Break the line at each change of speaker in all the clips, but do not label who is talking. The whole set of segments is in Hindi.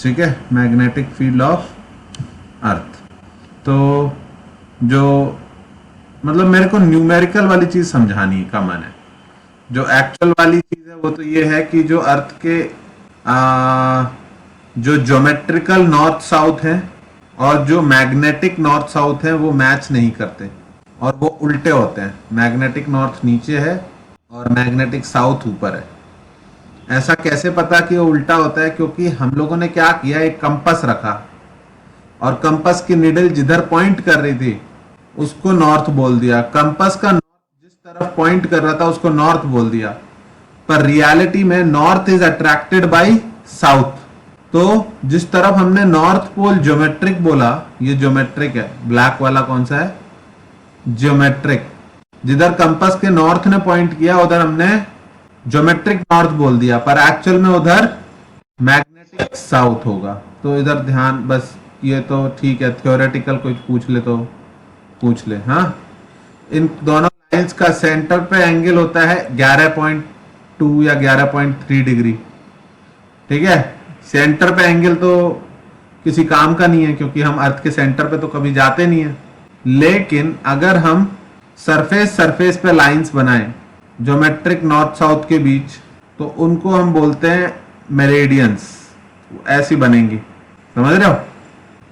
ठीक है, मैग्नेटिक फील्ड ऑफ अर्थ। तो जो मतलब मेरे को न्यूमेरिकल वाली चीज समझानी का मन है, जो एक्चुअल वाली चीज है वो तो ये है कि जो अर्थ के जो ज्योमेट्रिकल नॉर्थ साउथ है और जो मैग्नेटिक नॉर्थ साउथ है वो मैच नहीं करते और वो उल्टे होते हैं। मैग्नेटिक नॉर्थ नीचे है और मैग्नेटिक साउथ ऊपर है। ऐसा कैसे पता कि वो उल्टा होता है? क्योंकि हम लोगों ने क्या किया, एक कंपास रखा और कंपास की निडल जिधर पॉइंट कर रही थी उसको नॉर्थ बोल दिया। कंपास का नॉर्थ जिस तरफ पॉइंट कर रहा था उसको नॉर्थ बोल दिया, पर रियलिटी में north is attracted by south. तो जिस तरफ हमने नॉर्थ पोल ज्योमेट्रिक बोला, ये ज्योमेट्रिक है, ब्लैक वाला कौन सा है? ज्योमेट्रिक। जिधर कंपास के नॉर्थ ने पॉइंट किया उधर हमने ज्योमेट्रिक नॉर्थ बोल दिया, पर एक्चुअल में उधर मैग्नेटिक साउथ होगा। तो इधर ध्यान, बस ये तो ठीक है, थ्योरेटिकल कोई पूछ ले तो पूछ ले। हाँ, इन दोनों लाइंस का सेंटर पे एंगल होता है 11.2 या 11.3 डिग्री। ठीक है, सेंटर पे एंगल तो किसी काम का नहीं है क्योंकि हम अर्थ के सेंटर पे तो कभी जाते नहीं है। लेकिन अगर हम सरफेस पे लाइंस बनाएं ज्योमेट्रिक नॉर्थ साउथ के बीच, तो उनको हम बोलते हैं मेरिडियंस। ऐसी बनेंगी, समझ रहे हो?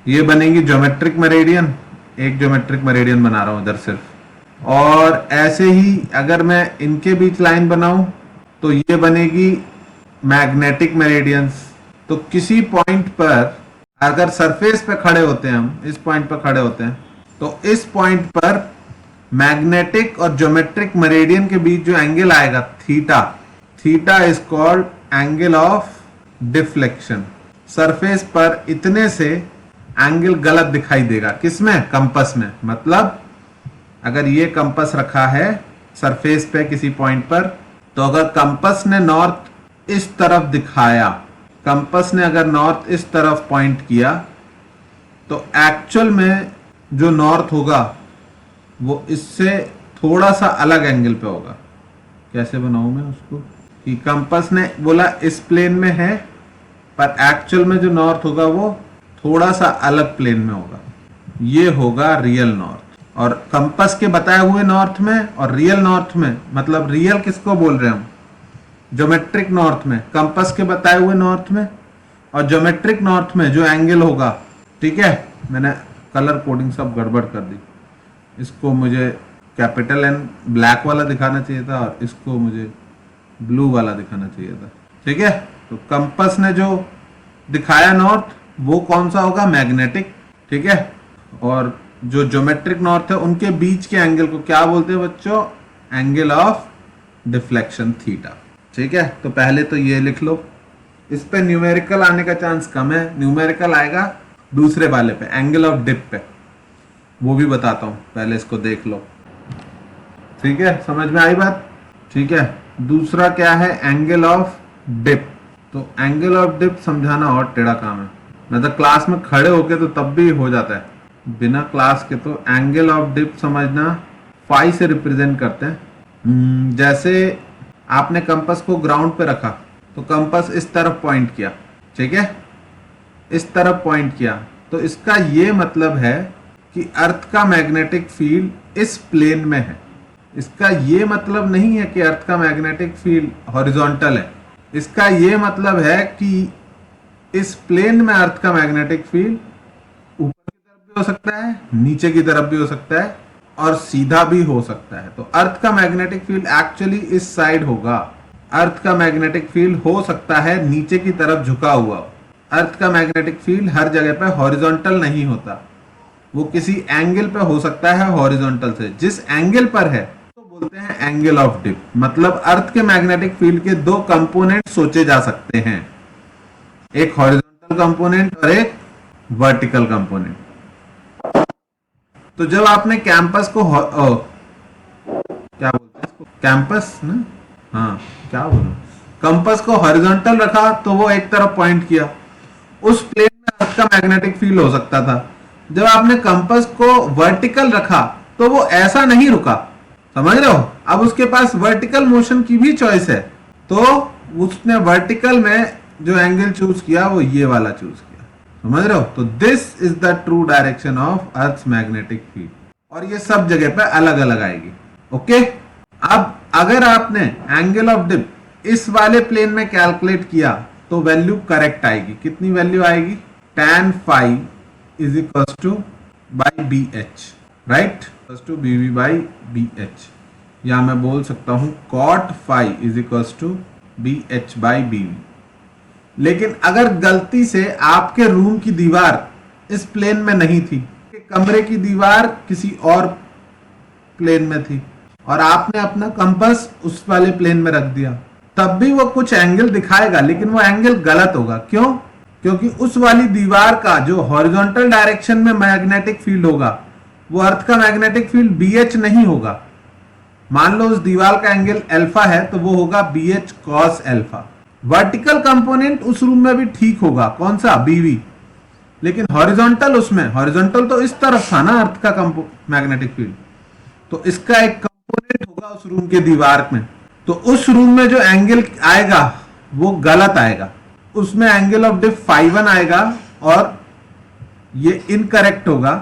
ये बनेगी ज्योमेट्रिक मेरिडियन, एक ज्योमेट्रिक मेरिडियन बना रहा हूं इधर सिर्फ। और ऐसे ही अगर मैं इनके बीच लाइन बनाऊं तो ये बनेगी मैग्नेटिक मेरिडियंस। तो किसी पॉइंट पर अगर सरफेस पे खड़े होते हैं, हम इस पॉइंट पर खड़े होते हैं, तो इस पॉइंट पर मैग्नेटिक और ज्योमेट्रिक मेरिडियन के बीच जो एंगल आएगा theta, theta is called angle of deflection. Surface पर इतने से एंगल गलत दिखाई देगा, किसमें? कंपास में। मतलब अगर ये कंपास रखा है सरफेस पे किसी पॉइंट पर, तो अगर कंपास ने नॉर्थ इस तरफ दिखाया, कंपास ने अगर नॉर्थ इस तरफ पॉइंट किया, तो एक्चुअल में जो नॉर्थ होगा वो इससे थोड़ा सा अलग एंगल पे होगा। कैसे बनाऊं मैं उसको कि कंपास ने बोला इस प्लेन में है, पर एक्चुअल में जो नॉर्थ होगा वो थोड़ा सा अलग प्लेन में होगा। ये होगा रियल नॉर्थ। और कंपास के बताए हुए नॉर्थ में और रियल नॉर्थ में, मतलब रियल किसको बोल रहे हैं हम? ज्योमेट्रिक नॉर्थ में, कंपास के बताए हुए नॉर्थ में और ज्योमेट्रिक नॉर्थ में जो एंगल होगा, ठीक है, मैंने कलर कोडिंग सब गड़बड़ कर दी। इसको मुझे कैपिटल एन ब्लैक वाला दिखाना चाहिए था और इसको मुझे ब्लू वाला दिखाना चाहिए था। ठीक है, तो कंपास ने जो दिखाया नॉर्थ वो कौन सा होगा? मैग्नेटिक। ठीक है, और जो ज्योमेट्रिक नॉर्थ है उनके बीच के एंगल को क्या बोलते हैं बच्चों? Angle of deflection theta. ठीक है, तो पहले तो ये लिख लो। इस पे न्यूमेरिकल आने का चांस कम है, न्यूमेरिकल आएगा दूसरे वाले पे, एंगल ऑफ डिप पे। वो भी बताता हूं, पहले इसको देख लो। ठीक है, समझ में आई बात? ठीक है, दूसरा क्या है? Angle of dip. तो एंगल ऑफ डिप समझाना और टेढ़ा काम है, मतलब क्लास में खड़े होके तो तब भी हो जाता है, बिना क्लास के तो एंगल ऑफ डिप समझना फाई से रिप्रेजेंट करते हैं। जैसे आपने कंपास को ग्राउंड पे रखा तो कंपास इस तरफ पॉइंट किया, ठीक है, इस तरफ पॉइंट किया, तो इसका ये मतलब है कि अर्थ का मैग्नेटिक फील्ड इस प्लेन में है। इसका ये मतलब नहीं है कि अर्थ का मैग्नेटिक फील्ड हॉरिजॉन्टल है। इसका ये मतलब है कि इस प्लेन में अर्थ का मैग्नेटिक फील्ड ऊपर की तरफ भी हो सकता है, नीचे की तरफ भी हो सकता है और सीधा भी हो सकता है। तो अर्थ का मैग्नेटिक फील्ड एक्चुअली इस साइड होगा। अर्थ का मैग्नेटिक फील्ड हो सकता है नीचे की तरफ झुका हुआ। अर्थ का मैग्नेटिक फील्ड हर जगह पे हॉरिजॉन्टल नहीं होता, वो किसी एंगल पे हो सकता है हॉरिजॉन्टल से। जिस एंगल पर है तो बोलते हैं एंगल ऑफ डिप। मतलब अर्थ के मैग्नेटिक फील्ड के दो कंपोनेंट सोचे जा सकते हैं, एक हॉरिजॉन्टल कंपोनेंट और एक वर्टिकल कंपोनेंट। तो जब आपने कैंपस को क्या बोलते हैं इसको? कैंपस ना, हाँ क्या बोलूं, कंपास को हॉरिजॉन्टल रखा तो वो एक तरफ पॉइंट किया, उस प्लेन में अर्थ का मैग्नेटिक फील्ड हो सकता था। जब आपने कंपास को वर्टिकल रखा तो वो ऐसा नहीं रुका, समझ रहे हो? अब उसके पास वर्टिकल मोशन की भी चॉइस है, तो उसने वर्टिकल में जो एंगल चूज किया वो ये वाला चूज किया, समझ रहे हो? तो this is the true direction of earth magnetic field, और ये सब जगह पे अलग अलग आएगी। ओके, अब अगर आपने एंगल ऑफ डिप इस वाले प्लेन में कैलकुलेट किया तो वैल्यू करेक्ट आएगी। कितनी वैल्यू आएगी? tan phi is equal to by B H, right, to B V by B H, या मैं बोल सकता हूं cot phi is equal to B H by B V. लेकिन अगर गलती से आपके रूम की दीवार इस प्लेन में नहीं थी, कमरे की दीवार किसी और प्लेन में थी, और आपने अपना कंपास उस वाले प्लेन में रख दिया, तब भी वो कुछ एंगल दिखाएगा, लेकिन वो एंगल गलत होगा। क्यों? क्योंकि उस वाली दीवार का जो हॉरिजॉन्टल डायरेक्शन में मैग्नेटिक फील्ड होगा वो अर्थ का मैग्नेटिक फील्ड BH नहीं होगा। मान लो उस दीवार का एंगल अल्फा है तो वो होगा BH cos alpha. Vertical component उस रूम में भी ठीक होगा, कौन सा? BV। लेकिन हॉरिजॉन्टल, उसमें हॉरिजॉन्टल तो इस तरफ था ना अर्थ का मैग्नेटिक फील्ड, तो इसका एक कंपोनेंट होगा उस रूम के दीवार में, तो उस रूम में जो एंगल आएगा वो गलत आएगा, उसमें एंगल ऑफ डिप phi1 आएगा और ये इनकरेक्ट होगा,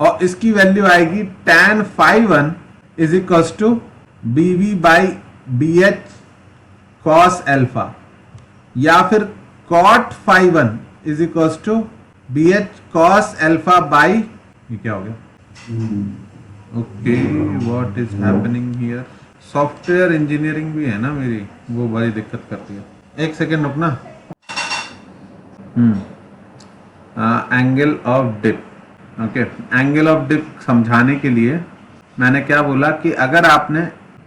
और इसकी वैल्यू आएगी tan phi1 is equal to BV by BH cos alpha, या फिर cot phi1 is equal to BH cos alpha by, ये क्या हो गया? Okay, what is happening here? Software engineering भी है ना मेरी, वो बड़ी दिक्कत करती है। एक सेकेंड रुकना। Angle of dip, okay, angle of dip समझाने के लिए मैंने क्या बोला कि अगर आपने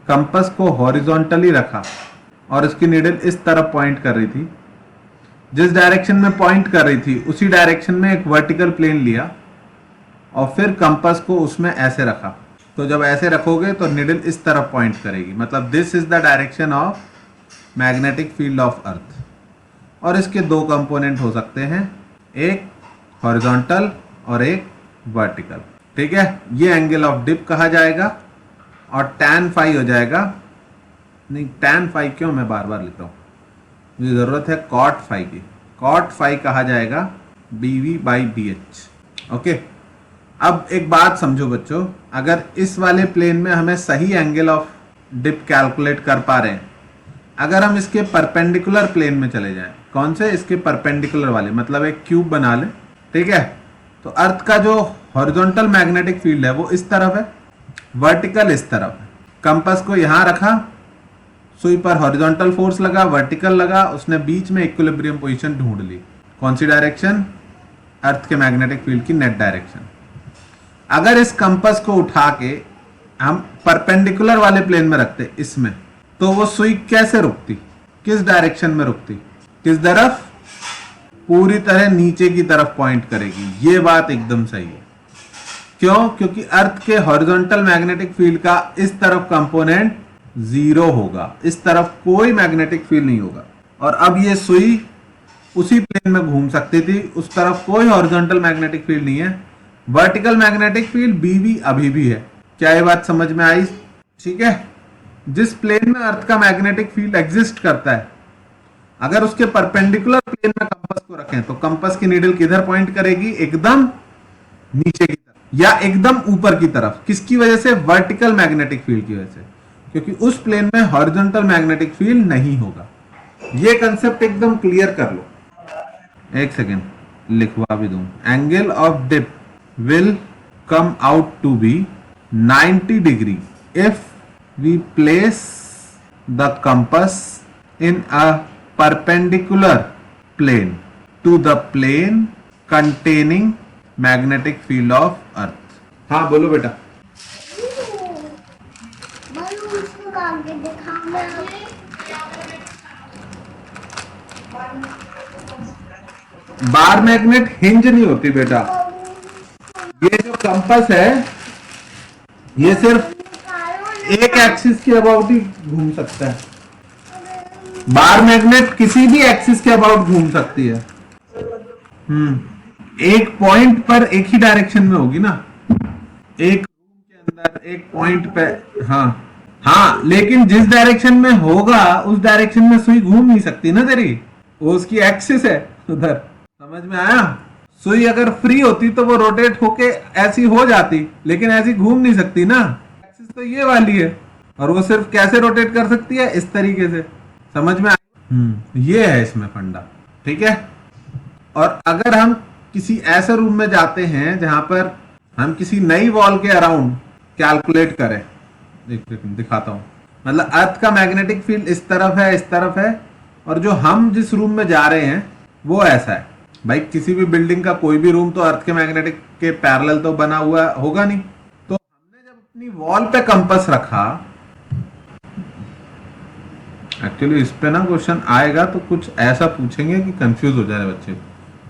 कंपास को हॉरिजॉन्टली रखा और इसकी नीडल इस तरफ पॉइंट कर रही थी, जिस डायरेक्शन में पॉइंट कर रही थी उसी डायरेक्शन में एक वर्टिकल प्लेन लिया और फिर कंपास को उसमें ऐसे रखा, तो जब ऐसे रखोगे तो नीडल इस तरफ पॉइंट करेगी, मतलब this is the direction of magnetic field of earth. और इसके दो कंपोनेंट हो सकते हैं, एक हॉरिजॉन्टल और एक वर्टिकल, ठीक है? ये एंगल ऑफ डिप कहा जाएगा, और tan phi हो जाएगा, नहीं tan phi क्यों मैं बार बार लिखता हूँ, मुझे जरूरत है cot phi की, cot phi कहा जाएगा BV बाई BH। ओके, अब एक बात समझो बच्चों, अगर इस वाले प्लेन में हमें सही एंगल ऑफ डिप कैलकुलेट कर पा रहे हैं, अगर हम इसके परपेंडिकुलर प्लेन में चले जाएं, कौन से? इसके परपेंडिकुलर वाले, मतलब एक क्यूब बना ले, ठीक है? तो अर्थ का जो हॉरिजॉन्टल मैग्नेटिक फील्ड है वो इस तरफ है, वर्टिकल इस तरफ है। कंपास को यहां रखा, सुई पर हॉरिजॉन्टल फोर्स लगा, वर्टिकल लगा, उसने बीच में इक्विलिब्रियम पोजीशन ढूंढ ली। कौन सी डायरेक्शन? अर्थ के मैग्नेटिक फील्ड की नेट डायरेक्शन। अगर इस कंपास को उठा के हम परपेंडिकुलर वाले प्लेन में रखते इसमें, तो वो सुई कैसे रुकती? किस डायरेक्शन में रुकती? किस तरफ? पूरी तरह नीचे की तरफ पॉइंट करेगी। ये बात एकदम सही है। क्यों? क्योंकि अर्थ के हॉरिजॉन्टल मैग्नेटिक फील्ड का इस तरफ कंपोनेंट 0 होगा, इस तरफ कोई मैग्नेटिक फील्ड नहीं होगा। और अब ये सुई उसी प्लेन में घूम सकती थी, उस तरफ कोई हॉरिजॉन्टल मैग्नेटिक फील्ड नहीं है, वर्टिकल मैग्नेटिक फील्ड BV अभी भी है। क्या ये बात समझ में आई? ठीक है, जिस प्लेन में अर्थ का मैग्नेटिक फील्ड एग्जिस्ट करता है, अगर उसके परपेंडिकुलर प्लेन में कंपास को रखें तो कंपास की नीडल किधर पॉइंट करेगी? एकदम नीचे की तरफ या एकदम ऊपर की तरफ। किसकी वजह से? वर्टिकल मैग्नेटिक फील्ड की वजह से, क्योंकि उस प्लेन में हॉरिजॉन्टल मैग्नेटिक फील्ड नहीं होगा। ये कंसेप्ट एकदम क्लियर कर लो। एक सेकेंड लिखवा भी दूं। Angle of dip will come out to be 90 degree if we place the compass in a perpendicular plane to the plane containing magnetic field of earth। हाँ बोलो बेटा। बार मैग्नेट हिंज नहीं होती बेटा, ये जो कंपास है ये सिर्फ एक एक्सिस के अबाउट ही घूम सकता है। बार मैग्नेट किसी भी एक्सिस के अबाउट घूम सकती है। एक पॉइंट पर एक ही डायरेक्शन में होगी ना, एक रूम के अंदर एक पॉइंट पे। हाँ, लेकिन जिस डायरेक्शन में होगा उस डायरेक्शन में सुई घूम नहीं सकती ना तेरी। वो उसकी एक्सिस है उधर, समझ में आया? सुई अगर फ्री होती तो वो रोटेट होके ऐसी हो जाती, लेकिन ऐसी घूम नहीं सकती ना, एक्सिस तो ये वाली है, और वो सिर्फ कैसे रोटेट कर सकती है, इस तरीके से। समझ में आया? ये है इसमें फंडा, ठीक है। और अगर हम किसी ऐसे रूम में जाते हैं जहां पर हम किसी नई वॉल के अराउंड कैलकुलेट करें, दिखाता हूं, मतलब अर्थ का मैग्नेटिक फील्ड इस तरफ है, इस तरफ है, और जो हम जिस रूम में जा रहे हैं वो ऐसा है। भाई किसी भी बिल्डिंग का कोई भी रूम तो अर्थ के मैग्नेटिक के पैरेलल तो बना हुआ होगा नहीं। तो हमने जब अपनी वॉल पे कंपास रखा, एक्चुअली इस पे ना क्वेश्चन आएगा तो कुछ ऐसा पूछेंगे कि कंफ्यूज हो जाए बच्चे।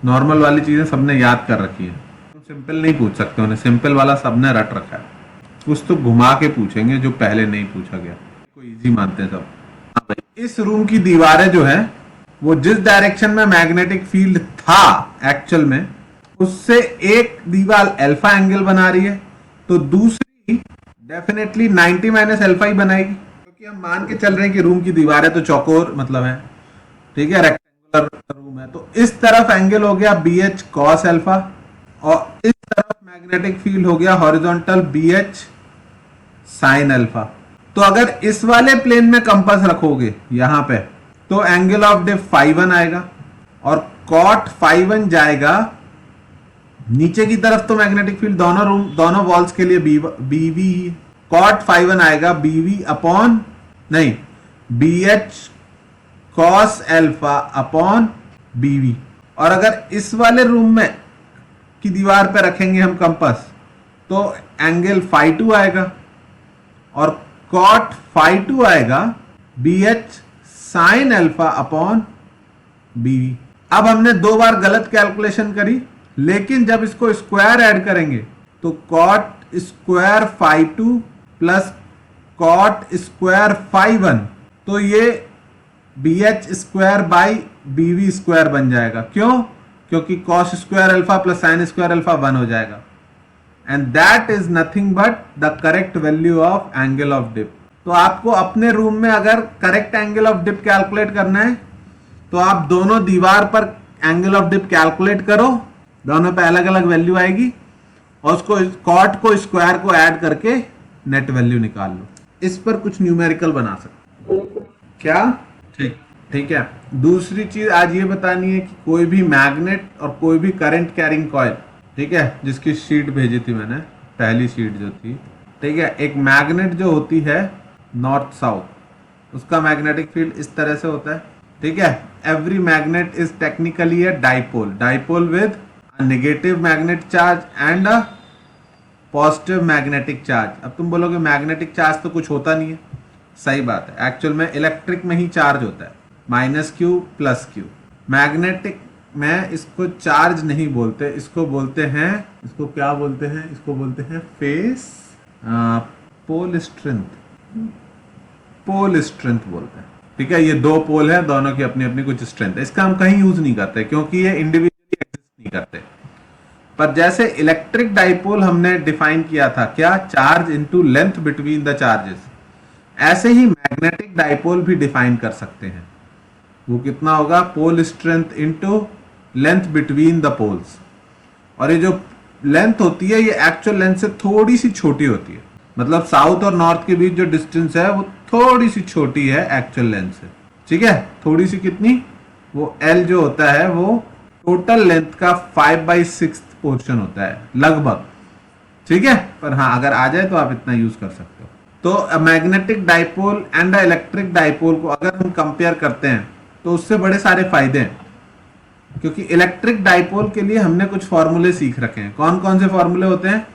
नॉर्मल वाली चीजें सबने याद कर रखी है, सिंपल नहीं पूछ सकते, उन्हें सिंपल वाला सबने रट रखा है। कुछ तो घुमा के पूछेंगे जो पहले नहीं पूछा गया, कोई इजी मानते हैं सब। हाँ भाई, इस रूम की दीवारें जो है वो जिस डायरेक्शन में मैग्नेटिक फील्ड था एक्चुअल में, उससे एक दीवार अल्फा एंगल बना रही है, तो दूसरी डेफिनेटली 90 माइनस अल्फा ही बनाएगी, क्योंकि हम मान के चल रहे हैं कि रूम की दीवारें तो चौकोर मतलब है, ठीक है, रेक्टेंगुलर रूम है। तो इस तरफ एंगल हो गया BH cos अल्फा, और इस तरफ मैग्नेटिक फील्ड हो गया हॉरिजॉन्टल BH sin अल्फा। तो अगर इस वाले प्लेन में कंपास रखोगे यहां पे, तो एंगल ऑफ डिप φ1 आएगा, और cot φ1 जाएगा नीचे की तरफ, तो मैग्नेटिक फील्ड दोनों वॉल्स के लिए BV, cot φ1 आएगा BV अपॉन नहीं BH cos alpha upon BV। और अगर इस वाले रूम में की दीवार पे रखेंगे हम कंपास, तो एंगल φ2 आएगा, और cot φ2 आएगा BH sin alpha upon BV। अब हमने दो बार गलत कैलकुलेशन करी, लेकिन जब इसको स्क्वायर ऐड करेंगे तो cot square φ2 plus cot square φ1, तो ये BH square by BV square बन जाएगा। क्यों? क्योंकि cos square alpha plus sin square alpha 1 हो जाएगा, and that is nothing but the correct value of angle of dip. तो आपको अपने रूम में अगर correct angle of dip calculate करना है, तो आप दोनों दीवार पर एंगल ऑफ डिप कैलकुलेट करो, दोनों पे अलग अलग वैल्यू आएगी, और उसको कॉट को स्क्वायर को ऐड करके नेट वैल्यू निकाल लो। इस पर कुछ न्यूमेरिकल बना सकते क्या? ठीक है। दूसरी चीज आज ये बतानी है कि कोई भी मैग्नेट और कोई भी करंट कैरिंग कॉइल, ठीक है, जिसकी शीट भेजी थी मैंने, पहली शीट जो थी, ठीक है, एक मैग्नेट जो होती है नॉर्थ साउथ, उसका मैग्नेटिक फील्ड इस तरह से होता है, ठीक है। Every magnet is technically a dipole with a negative magnet charge and a positive magnetic charge. अब तुम बोलोगे मैग्नेटिक चार्ज तो कुछ होता नहीं है, सही बात है, एक्चुअल में इलेक्ट्रिक में ही चार्ज होता है, -Q +Q। मैग्नेटिक में इसको चार्ज नहीं बोलते, इसको बोलते हैं, इसको क्या बोलते हैं, इसको बोलते हैं फेस पोल स्ट्रेंथ बोलते हैं, ठीक है। ये दो पोल है, दोनों की अपनी अपनी कुछ स्ट्रेंथ है, इसका हम कहीं यूज नहीं करते क्योंकि ये इंडिविजुअली एग्जिस्ट नहीं करते। पर जैसे इलेक्ट्रिक डाइपोल हमने डिफाइन किया था, क्या, charge into length between the charges, ऐसे ही मैग्नेटिक डाइपोल भी डिफाइन कर सकते हैं। वो कितना होगा, pole strength into length between the poles, और ये जो लेंथ होती है ये एक्चुअल लेंथ से थोड़ी सी छोटी होती है, मतलब साउथ और नॉर्थ के बीच जो डिस्टेंस है वो थोड़ी सी छोटी है एक्चुअल लेंथ से, ठीक है। थोड़ी सी कितनी, वो L जो होता है वो टोटल लेंथ का 5/6 पोर्शन होता है लगभग, ठीक है। पर हाँ, अगर आ जाए तो आप इतना यूज कर सकते हो। तो magnetic dipole and electric dipole को अगर हम कंपेयर करते हैं तो उससे बड़े सारे फायदे हैं, क्योंकि इलेक्ट्रिक डाइपोल के लिए हमने कुछ फॉर्मूले सीख रखे हैं। कौन कौन से फॉर्मूले होते हैं?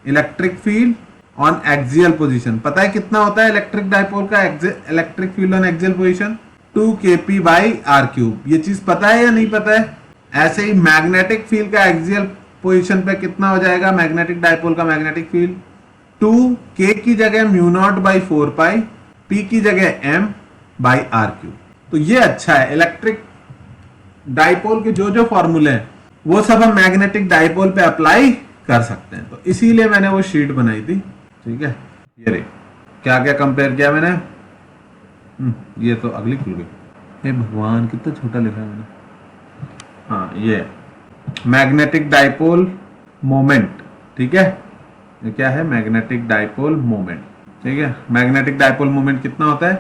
Electric field on axial position, पता है कितना होता है इलेक्ट्रिक डाइपोल का electric field on axial position? 2kp/r³। ये चीज पता है या नहीं पता है? ऐसे ही मैग्नेटिक फील्ड का एक्सियल पोजीशन पे कितना हो जाएगा मैग्नेटिक डाइपोल का मैग्नेटिक फील्ड? 2k की जगह μ0/4π, p की जगह m/r³। तो ये अच्छा है, इलेक्ट्रिक डाइपोल के जो जो फॉर्मूले हैं वो सब हम मैग्नेटिक डाइपोल पे अप्लाई कर सकते हैं। तो इसीलिए मैंने वो शीट बनाई थी, ठीक है। ये रे क्या क्या कंपेयर किया मैंने, ये तो अगली खुल गई, हे भगवान, कितना छोटा लिखा है मैंने। हाँ, ये मैग्नेटिक डाइपोल मोमेंट, ठीक है। ये क्या है? मैग्नेटिक डाइपोल मोमेंट, ठीक है। मैग्नेटिक डाइपोल मोमेंट कितना होता है?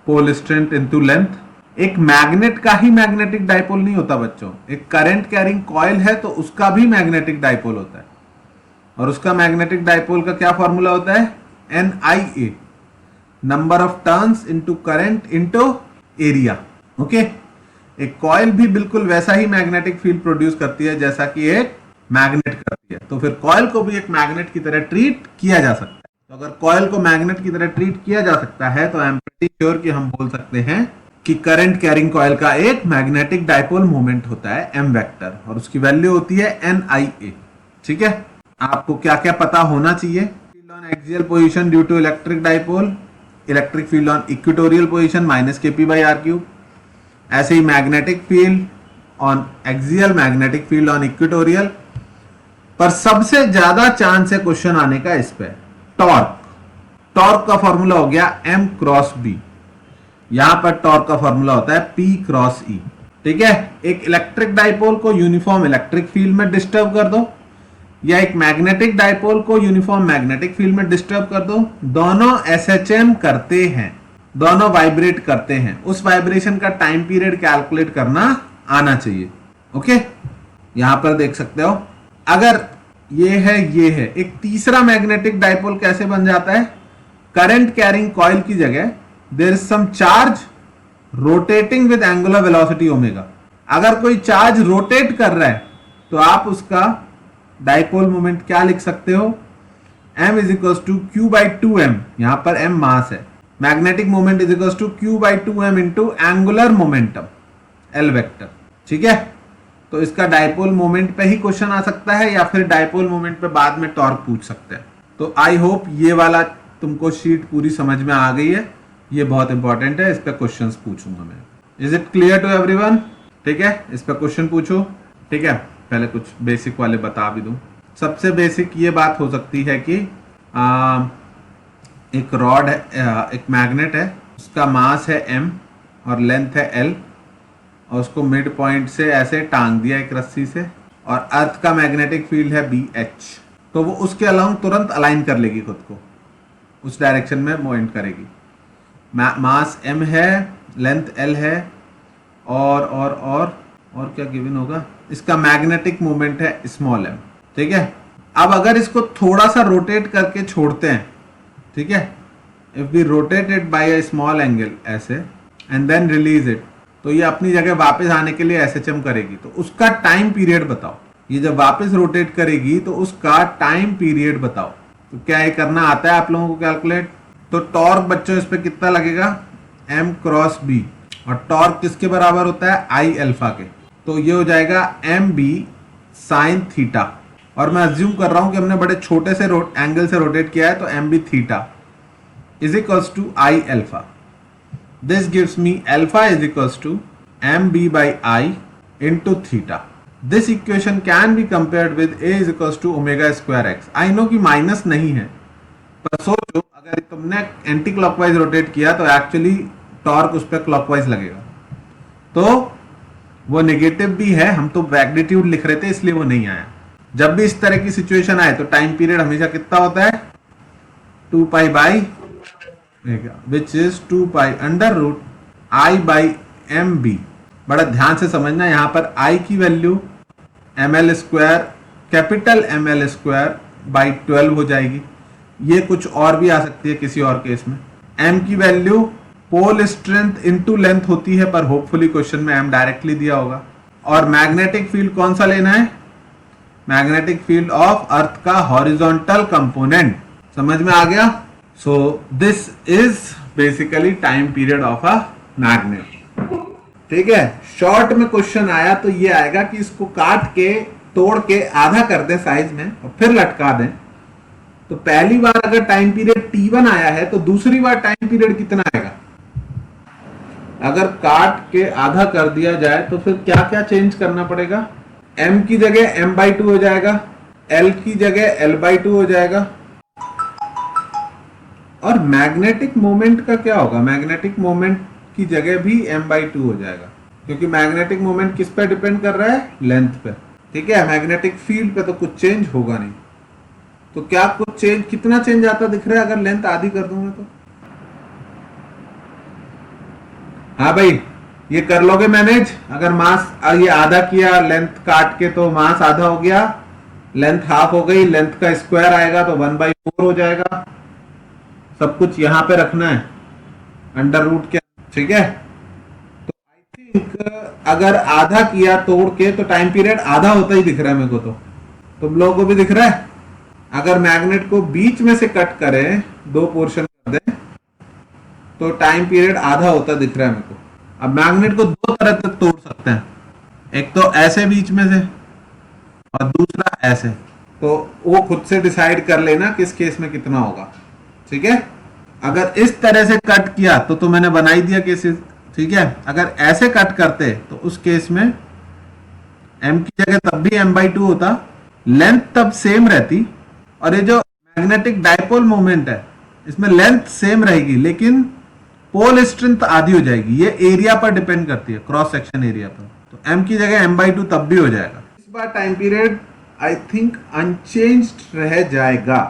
Pole strength into length. एक मैग्नेट का ही मैग्नेटिक डाइपोल नहीं होता बच्चों, एक करंट कैरिंग कॉइल है तो उसका भी मैग्नेटिक डाइपोल होता है, और उसका मैग्नेटिक डाइपोल का क्या फॉर्मूला होता है? NIA, number of turns into current into area. Okay, एक कॉइल भी बिल्कुल वैसा ही मैग्नेटिक फील्ड प्रोड्यूस करती है जैसा कि एक मैग्नेट करती है, तो फिर कॉइल को भी एक मैग्नेट की तरह ट्रीट किया जा सकता है। तो अगर कॉइल को मैग्नेट की तरह ट्रीट किया जा सकता है तो आई एम प्रीटी श्योर कि हम बोल सकते हैं कि करंट कैरिंग कॉइल का एक मैग्नेटिक डाइपोल मोमेंट होता है m वेक्टर, और उसकी वैल्यू होती है NIA, ठीक है। आपको क्या क्या पता होना चाहिए? Field on axial position due to electric dipole, electric field on equatorial position -kp/r³। ऐसे ही magnetic field on axial, magnetic field on equatorial. पर सबसे ज्यादा चांस है क्वेश्चन आने का इस पे टॉर्क। टॉर्क का फॉर्मूला हो गया M क्रॉस B, यहां पर टॉर्क का फॉर्मूला होता है P क्रॉस E, ठीक है। एक इलेक्ट्रिक डाइपोल को यूनिफॉर्म इलेक्ट्रिक फील्ड में डिस्टर्ब कर दो, या एक मैग्नेटिक डाइपोल को यूनिफॉर्म मैग्नेटिक फील्ड में डिस्टर्ब कर दो, दोनों SHM करते हैं, दोनों वाइब्रेट करते हैं, उस वाइब्रेशन का टाइम पीरियड कैलकुलेट करना आना चाहिए। ओके, यहां पर देख सकते हो, अगर ये है, एक तीसरा मैग्नेटिक डाइपोल कैसे बन जाता है? करंट कैरिंग कॉइल की जगह there is some charge rotating with angular velocity omega. अगर कोई चार्ज रोटेट कर रहा है तो आप उसका डाइपोल मोमेंट क्या लिख सकते हो? M is equal to Q/2m, यहां पर M मास है। Magnetic moment is equal to Q/2m into angular momentum L vector, ठीक है। तो इसका डाइपोल मोमेंट पे ही क्वेश्चन आ सकता है, या फिर डाइपोल मोमेंट पे बाद में टॉर्क पूछ सकते हैं। तो आई होप ये वाला तुमको शीट पूरी समझ में आ गई है, ये बहुत इंपॉर्टेंट है, इस पे क्वेश्चंस पूछूंगा मैं। Is it clear to everyone? ठीक है, इस पे क्वेश्चन पूछो, ठीक है। पहले कुछ बेसिक वाले बता भी दूं। सबसे बेसिक ये बात हो सकती है कि एक रॉड है, एक मैग्नेट है, उसका मास है m और लेंथ है l, और उसको मिड पॉइंट से ऐसे टांग दिया एक रस्सी से, और अर्थ का मैग्नेटिक फील्ड है BH, तो वो उसके अलाउंग तुरंत अलाइन कर लेगी खुद को, उस डायरेक्शन में मूवमेंट करेगी। मास m है, लेंथ l है, और क्या गिवन होगा? इसका मैग्नेटिक मोमेंट है स्मॉल m, ठीक है। अब अगर इसको थोड़ा सा रोटेट करके छोड़ते हैं, ठीक है, if we rotate it by a small angle ऐसे एंड देन रिलीज इट, तो ये अपनी जगह वापस आने के लिए SHM करेगी। तो उसका टाइम पीरियड बताओ, ये जब वापस रोटेट करेगी तो उसका टाइम पीरियड बताओ। तो क्या ये करना आता है आप लोगों को कैलकुलेट? तो टॉर्क बच्चों इस पे कितना लगेगा? M क्रॉस B, और टॉर्क किसके बराबर होता है? I अल्फा के। तो ये हो जाएगा MB साइन थीटा, और मैं अज्यूम कर रहा हूं कि हमने बड़े छोटे से एंगल से रोटेट किया है, तो MB theta is equals to I alpha. This gives me alpha is equals to MB by I into theta. This equation can be compared with A is equals to omega square x. I know कि माइनस नहीं है, पर सोचो अगर तुमने एंटी क्लॉकवाइज रोटेट किया तो एक्चुअली टॉर्क उस पर क्लॉकवाइज लगेगा, तो वो नेगेटिव भी है। हम तो मैग्नीट्यूड लिख रहे थे इसलिए वो नहीं आया। जब भी इस तरह की सिचुएशन आए तो टाइम पीरियड हमेशा कितना होता है? 2 pi by which is 2 pi under root I by MB। बड़ा ध्यान से समझना, यहां पर I की value ML square, capital ML square by 12 हो जाएगी। ये कुछ और भी आ सकती है किसी और केस में। M की value pole strength into length होती है, पर होपफुली क्वेश्चन में M डायरेक्टली दिया होगा। और मैग्नेटिक फील्ड कौन सा लेना है? मैग्नेटिक फील्ड ऑफ अर्थ का हॉरिजॉन्टल कंपोनेंट। समझ में आ गया? So this is basically time period of a magnet, ठीक है। शॉर्ट में क्वेश्चन आया तो ये आएगा कि इसको काट के तोड़ के आधा कर दे साइज में और फिर लटका दें। तो पहली बार अगर टाइम पीरियड T1 आया है तो दूसरी बार टाइम पीरियड कितना आएगा? अगर काट के आधा कर दिया जाए तो फिर क्या क्या चेंज करना पड़ेगा? M की जगह M/2 हो जाएगा, L की जगह L/2 हो जाएगा। और मैग्नेटिक मोमेंट का क्या होगा? मैग्नेटिक मोमेंट की जगह भी m/2 हो जाएगा, क्योंकि मैग्नेटिक मोमेंट किस पे डिपेंड कर रहा है? लेंथ पे। ठीक है, मैग्नेटिक फील्ड पे तो कुछ चेंज होगा नहीं। तो क्या कुछ चेंज, कितना चेंज आता दिख रहा है अगर लेंथ आधी कर दूंगा तो? हाँ भाई, ये कर लोगे मैनेज? अगर मास ये आधा किया लेंथ काट के तो मास आधा हो गया, लेंथ हाफ हो गई, लेंथ का स्क्वायर आएगा तो 1/4 हो जाएगा। सब कुछ यहाँ पे रखना है अंडर रूट के। ठीक है, तो आई थिंक अगर आधा किया तोड़ के तो टाइम पीरियड आधा होता ही दिख रहा है मेरे को। तो तुम लोगों को भी दिख रहा है? अगर मैग्नेट को बीच में से कट करें, दो पोर्शन कर दें, तो टाइम पीरियड आधा होता दिख रहा है मेरे को। अब मैग्नेट को दो तरह तक तोड़ सकते हैं, एक तो ऐसे बीच में से और दूसरा ऐसे। तो वो खुद से डिसाइड कर लेना किस केस में कितना होगा। ठीक है, अगर इस तरह से कट किया तो मैंने बना ही दिया केसेस। ठीक है, अगर ऐसे कट करते तो उस केस में m की जगह तब भी m/2 होता, लेंथ तब सेम रहती, और ये जो मैग्नेटिक डाइपोल मोमेंट है इसमें लेंथ सेम रहेगी लेकिन पोल स्ट्रेंथ आधी हो जाएगी। ये एरिया पर डिपेंड करती है, क्रॉस सेक्शन एरिया पर। तो m की जगह m/2 तब भी हो जाएगा। इस बार time period I think unchanged रह जाएगा।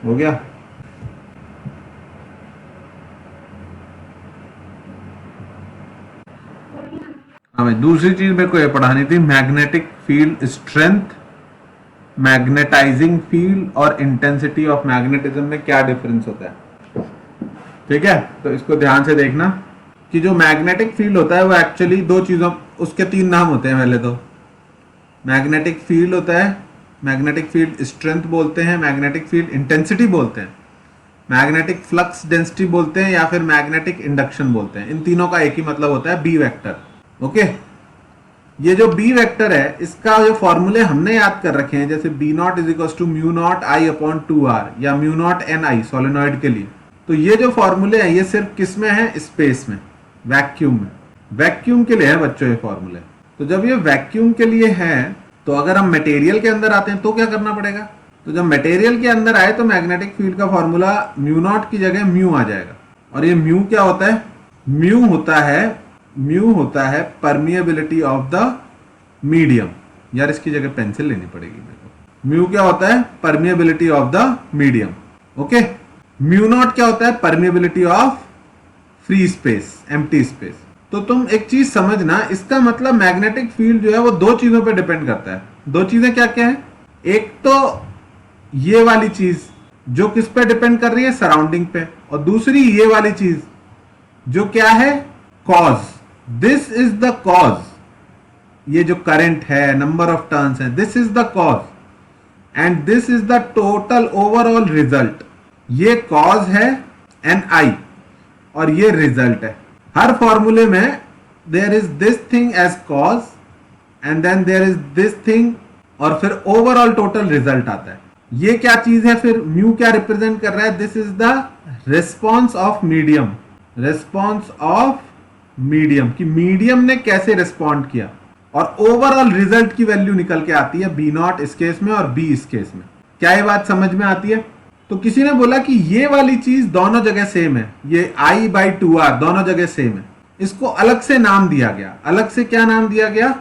हो गया? हाँ भाई, दूसरी चीज मेरे को ये पढ़ानी थी, magnetic field strength, magnetising field और इंटेंसिटी ऑफ मैग्नेटिज्म में क्या डिफरेंस होता है। ठीक है, तो इसको ध्यान से देखना कि जो मैग्नेटिक फील्ड होता है वो एक्चुअली दो चीजों, उसके तीन नाम होते हैं। पहले तो मैग्नेटिक फील्ड होता है, मैग्नेटिक फील्ड स्ट्रेंथ बोलते हैं, मैग्नेटिक फील्ड इंटेंसिटी बोलते हैं, मैग्नेटिक फ्लक्स डेंसिटी बोलते हैं, या फिर मैग्नेटिक इंडक्शन बोलते हैं। इन तीनों का एक ही मतलब होता है, बी वेक्टर। ओके, ये जो बी वेक्टर है इसका जो फॉर्मूले हमने याद कर रखे हैं, जैसे B0 = μ0I/2r या μ0Ni सोलेनॉइड के लिए। तो ये जो फॉर्मूले हैं ये सिर्फ किस में है? स्पेस में, वैक्यूम में। वैक्यूम के लिए है बच्चों ये फॉर्मूले। तो जब ये वैक्यूम के लिए है तो अगर हम मटेरियल के अंदर आते हैं तो क्या करना पड़ेगा? तो जब मटेरियल के अंदर आए तो मैग्नेटिक फील्ड का फॉर्मूला μ0 की जगह म्यू आ जाएगा। और ये म्यू क्या होता है? म्यू होता है परमिएबिलिटी ऑफ द मीडियम। यार इसकी जगह पेंसिल लेनी पड़ेगी मेरे को। म्यू क्या होता है? Permeability of the medium. Okay, μ0 क्या होता है? Permeability of free space, empty space. तो तुम एक चीज समझना, इसका मतलब मैग्नेटिक फील्ड जो है वो दो चीजों पे डिपेंड करता है। दो चीजें क्या क्या है? एक तो ये वाली चीज जो किस पे डिपेंड कर रही है? सराउंडिंग पे। और दूसरी ये वाली चीज जो क्या है? Cause. This is the cause. ये जो करंट है, नंबर ऑफ टर्न्स है, this is the cause and this is the total overall result. ये कॉज है Ni और ये रिजल्ट है। हर फॉर्मूले में there is this thing as cause and then there is this thing और फिर ओवरऑल टोटल रिजल्ट आता है। ये क्या चीज है फिर? म्यू क्या रिप्रेजेंट कर रहा है? This is the response of medium. Response of medium कि मीडियम ने कैसे रिस्पॉन्ड किया, और ओवरऑल रिजल्ट की वैल्यू निकल के आती है B0 इस केस में और B इस केस में। क्या ये बात समझ में आती है? तो किसी ने बोला कि ये वाली चीज दोनों जगह सेम है, ये I/2r दोनों जगह सेम है, इसको अलग से नाम दिया गया। अलग से क्या नाम दिया गया?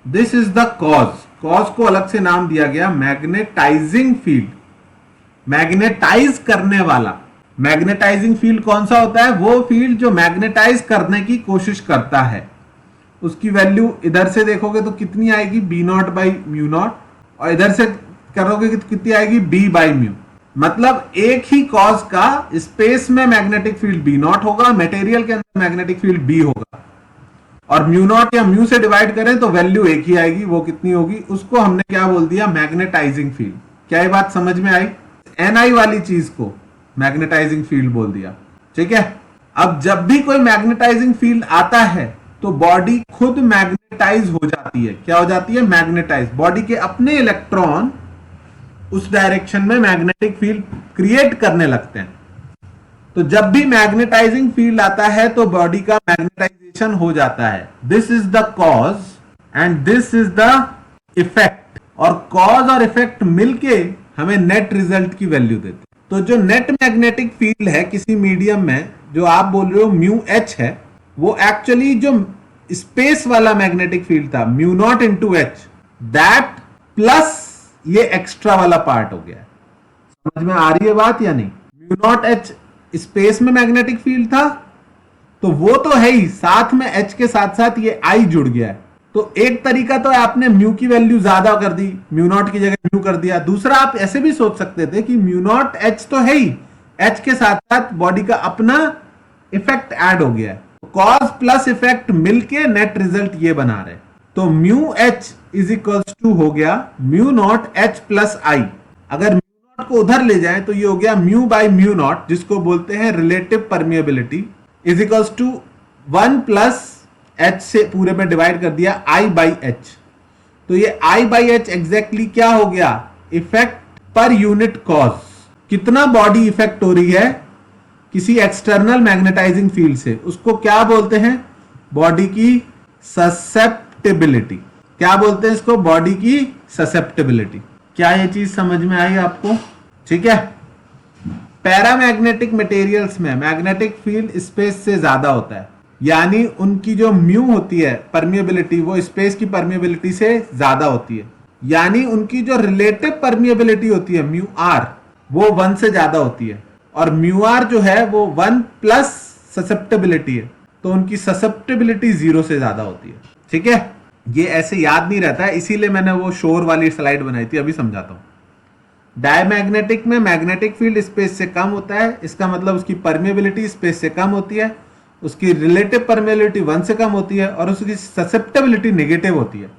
This is the cause. Cause को अलग से नाम दिया गया मैग्नेटाइजिंग फील्ड, मैग्नेटाइज करने वाला। मैग्नेटाइजिंग फील्ड कौन सा होता है? वो फील्ड जो मैग्नेटाइज करने की कोशिश करता है। उसकी वैल्यू इधर से देखोगे तो कितनी आएगी? B0/μ0, और इधर से करोगे तो कितनी आएगी? B/μ। मतलब एक ही कॉज का स्पेस में मैग्नेटिक फील्ड B0 होगा, मटेरियल के अंदर मैग्नेटिक फील्ड B होगा, और μ0 या म्यू से डिवाइड करें तो वैल्यू एक ही आएगी। वो कितनी होगी? उसको हमने क्या बोल दिया? Magnetising field. क्या ये बात समझ में आई? Ni वाली चीज को मैग्नेटाइजिंग फील्ड बोल दिया। ठीक है, अब जब भी कोई मैग्नेटाइजिंग फील्ड आता है तो बॉडी खुद मैग्नेटाइज हो जाती है। क्या हो जाती है? मैग्नेटाइज। बॉडी के अपने इलेक्ट्रॉन उस डायरेक्शन में मैग्नेटिक फील्ड क्रिएट करने लगते हैं। तो जब भी मैग्नेटाइजिंग फील्ड आता है तो बॉडी का मैग्नेटाइजेशन हो जाता है। This is the cause and this is the effect, और कॉज और इफेक्ट मिलके हमें नेट रिजल्ट की वैल्यू देते हैं। तो जो नेट मैग्नेटिक फील्ड है किसी मीडियम में, जो आप बोल रहे हो म्यू एच है, वो एक्चुअली जो स्पेस वाला मैग्नेटिक फील्ड था mu naught into H, that plus ये एक्स्ट्रा वाला पार्ट हो गया। समझ में आ रही है बात या नहीं? म्यू नॉट एच स्पेस में मैग्नेटिक फील्ड था, तो वो तो है ही, साथ में एच के साथ साथ ये आई जुड़ गया है। तो एक तरीका तो आपने म्यू की वैल्यू ज्यादा कर दी, म्यू नॉट की जगह म्यू कर दिया। दूसरा आप ऐसे भी सोच सकते थे कि म्यू नॉट एच तो है ही, एच के साथ साथ बॉडी का अपना इफेक्ट ऐड हो गया है, कॉज प्लस इफेक्ट मिलके नेट रिजल्ट ये बना रहे। तो mu H is equals to हो गया mu naught H plus I. अगर म्यू नॉट को उधर ले जाएं तो ये हो गया म्यू बाई म्यू नॉट, जिसको बोलते हैं relative permeability, is equals to 1 plus H से पूरे में डिवाइड कर दिया आई बाई एच। तो ये आई बाई एच एग्जैक्टली क्या हो गया? Effect per unit cause. कितना बॉडी इफेक्ट हो रही है किसी एक्सटर्नल मैग्नेटाइजिंग फील्ड से, उसको क्या बोलते हैं? बॉडी की ससेप्टिबिलिटी। क्या बोलते हैं इसको? बॉडी की ससेप्टिबिलिटी। क्या ये चीज समझ में आई आपको? ठीक है। पैरामैग्नेटिक मटेरियल्स में मैग्नेटिक फील्ड स्पेस से ज्यादा होता है, यानी उनकी जो म्यू होती है परमिएबिलिटी, वो स्पेस की परमिएबिलिटी से ज्यादा होती है। यानी उनकी जो रिलेटिव परमिएबिलिटी होती है म्यू आर, वो 1 से ज्यादा होती है, और म्यू आर जो है वो 1 प्लस ससेप्टेबिलिटी है, तो उनकी ससेप्टेबिलिटी 0 से ज्यादा होती है। ठीक है, ये ऐसे याद नहीं रहता है, इसीलिए मैंने वो शोर वाली स्लाइड बनाई थी, अभी समझाता हूं। डायमैग्नेटिक में मैग्नेटिक फील्ड स्पेस से कम होता है, इसका मतलब उसकी परमिएबिलिटी स्पेस से कम होती है, उसकी रिलेटिव परमिएबिलिटी 1 से कम होती है, और उसकी ससेप्टेबिलिटी नेगेटिव होती है,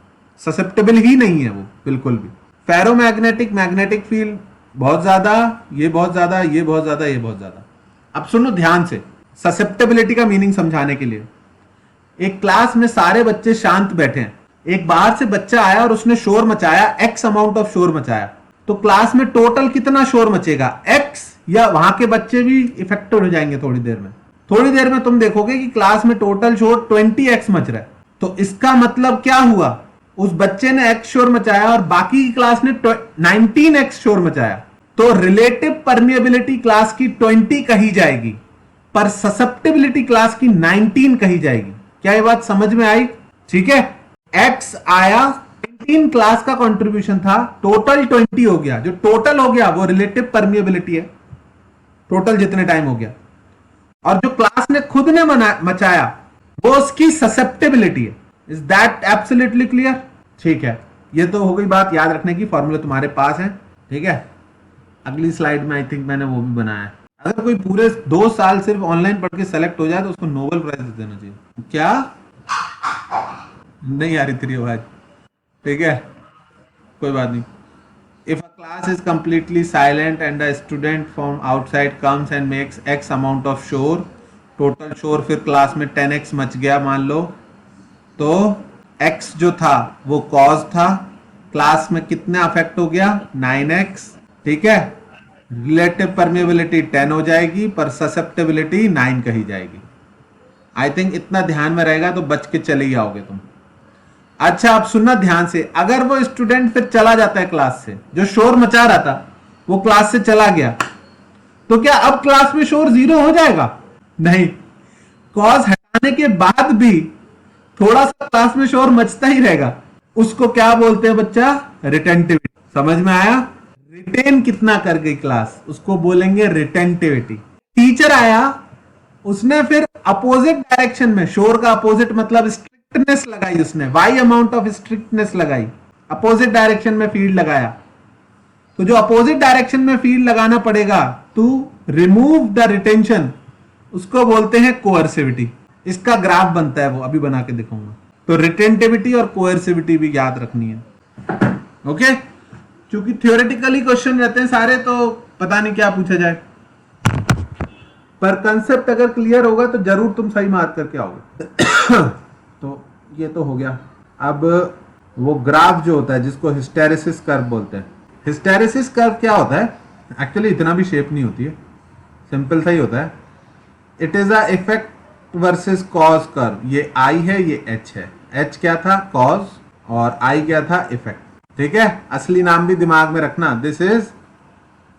ससेप्टेबल ही नहीं है वो बिल्कुल भी। फेरोमैग्नेटिक मैग्नेटिक फील्ड बहुत ज्यादा, ये बहुत ज्यादा, ये बहुत ज्यादा, ये बहुत ज्यादा। अब सुनो ध्यान से ससेप्टेबिलिटी का मीनिंग समझाने के लिए। एक क्लास में सारे बच्चे शांत बैठे हैं, एक बाहर से बच्चा आया और उसने शोर मचाया, एक्स अमाउंट ऑफ शोर मचाया, तो क्लास में टोटल कितना शोर मचेगा? एक्स, या वहां के बच्चे भी इफेक्टेड हो जाएंगे थोड़ी देर में? थोड़ी देर में तुम देखोगे कि क्लास में टोटल शोर 20x मच रहा है। तो इसका मतलब क्या हुआ? उस बच्चे ने x शोर मचाया और बाकी की क्लास ने 19x शोर मचाया, तो रिलेटिव परमिएबिलिटी क्लास की 20 कही जाएगी, पर ससेप्टेबिलिटी क्लास की 19 कही जाएगी। क्या ये बात समझ में आई? ठीक है, x आया, 19 क्लास का कंट्रीब्यूशन था, टोटल 20 हो गया। जो टोटल हो गया वो रिलेटिव परमिएबिलिटी है, टोटल जितने टाइम हो गया, और जो क्लास ने खुद ने मचाया वो उसकी ससेप्टेबिलिटी है। Is that absolutely clear? ठीक है, ये तो हो गई बात याद रखने की, फॉर्मूला तुम्हारे पास है। ठीक है, अगली स्लाइड में आई थिंक मैंने वो भी बनाया है। अगर कोई पूरे 2 साल सिर्फ ऑनलाइन पढ़ के सेलेक्ट हो जाए तो उसको नोबेल प्राइज दे देना चाहिए। क्या नहीं आ रही तेरी आवाज? ठीक है, कोई बात नहीं। If a class is completely silent and a student from outside comes and makes X amount of शोर, टोटल शोर फिर क्लास में 10x मच गया मान लो, तो X जो था वो कॉज था, क्लास में कितना अफेक्ट हो गया? 9x। ठीक है, रिलेटिव परमिएबिलिटी 10 हो जाएगी, पर ससेप्टेबिलिटी 9 कही जाएगी। आई थिंक इतना ध्यान में रहेगा तो बच के चले ही आओगे तुम। अच्छा, अब सुनना ध्यान से, अगर वो स्टूडेंट फिर चला जाता है क्लास से, जो शोर मचा रहा था वो क्लास से चला गया, तो क्या अब क्लास में शोर 0 हो जाएगा? नहीं, कॉज हटाने के बाद भी थोड़ा सा क्लास में शोर मचता ही रहेगा। उसको क्या बोलते हैं बच्चा? रिटेंटिविटी। समझ में आया? रिटेन कितना कर गई क्लास, उसको बोलेंगे रिटेंटिविटी। टीचर आया, उसने फिर अपोजिट डायरेक्शन में, शोर का अपोजिट मतलब स्ट्रिक्टनेस लगाई, उसने y अमाउंट ऑफ स्ट्रिक्टनेस लगाई, अपोजिट डायरेक्शन में फील्ड लगाया। तो जो अपोजिट डायरेक्शन में फील्ड लगाना पड़ेगा टू रिमूव द रिटेंशन, उसको बोलते हैं कोअर्सिविटी। इसका ग्राफ बनता है, वो अभी बना के दिखाऊंगा। तो रिटेंटिविटी और कोअर्सिविटी भी याद रखनी है। ओके, क्योंकि थियोरेटिकली क्वेश्चन रहते हैं सारे, तो पता नहीं क्या पूछा जाए, पर कंसेप्ट अगर क्लियर होगा तो जरूर तुम सही मार्क करके आओगे। तो ये तो हो गया। अब वो ग्राफ जो होता है जिसको हिस्टेरेसिस कर्व बोलते हैं, हिस्टेरेसिस कर्व क्या होता है? एक्चुअली इतना भी शेप नहीं होती है, सिंपल सा ही होता है। It is a effect versus cause curve. ये I है, ये H है। H क्या था? कॉज, और I क्या था? इफेक्ट। ठीक है, असली नाम भी दिमाग में रखना। This is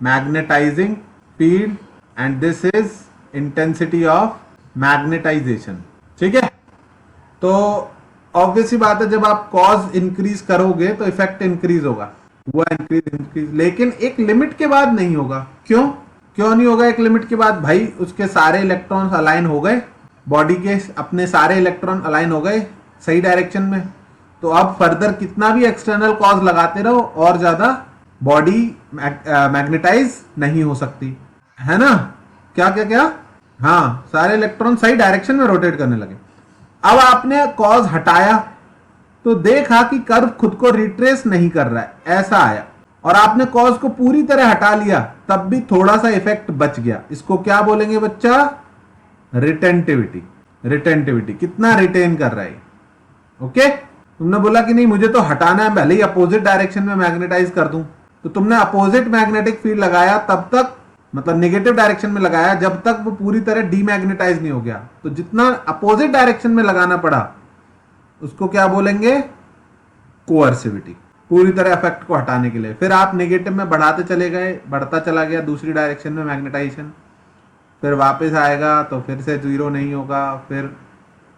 magnetising field and this is intensity of magnetisation. ठीक है, तो ऑब्वियस ही बात है जब आप कॉज इंक्रीज करोगे तो इफेक्ट इंक्रीज होगा, हुआ इंक्रीज, लेकिन एक लिमिट के बाद नहीं होगा। क्यों नहीं होगा एक लिमिट के बाद? भाई उसके सारे इलेक्ट्रॉन्स अलाइन हो गए, बॉडी के अपने सारे इलेक्ट्रॉन अलाइन हो गए सही डायरेक्शन में, तो अब फर्दर कितना भी एक्सटर्नल कॉज लगाते रहो और ज्यादा बॉडी मैग्नेटाइज नहीं हो सकती है ना। क्या हाँ, सारे इलेक्ट्रॉन सही डायरेक्शन में रोटेट करने लगे। अब आपने कॉज हटाया तो देखा कि कर्व खुद को रिट्रेस नहीं कर रहा है, ऐसा आया, और आपने कॉज को पूरी तरह हटा लिया तब भी थोड़ा सा इफेक्ट बच गया। इसको क्या बोलेंगे बच्चा? रिटेंटिविटी। कितना रिटेन कर रहा है। ओके, तुमने बोला कि नहीं मुझे तो हटाना है, भले ही अपोजिट डायरेक्शन में मैग्नेटाइज कर दूं, तो तुमने अपोजिट मैग्नेटिक फील्ड लगाया तब तक, मतलब नेगेटिव डायरेक्शन में लगाया जब तक वो पूरी तरह डीमैग्नेटाइज नहीं हो गया। तो जितना अपोजिट डायरेक्शन में लगाना पड़ा उसको क्या बोलेंगे? कोअर्सिविटी, पूरी तरह इफेक्ट को हटाने के लिए। फिर आप नेगेटिव में बढ़ाते चले गए, बढ़ता चला गया दूसरी डायरेक्शन में मैग्नेटाइजेशन, फिर वापस आएगा तो फिर से जीरो नहीं होगा, फिर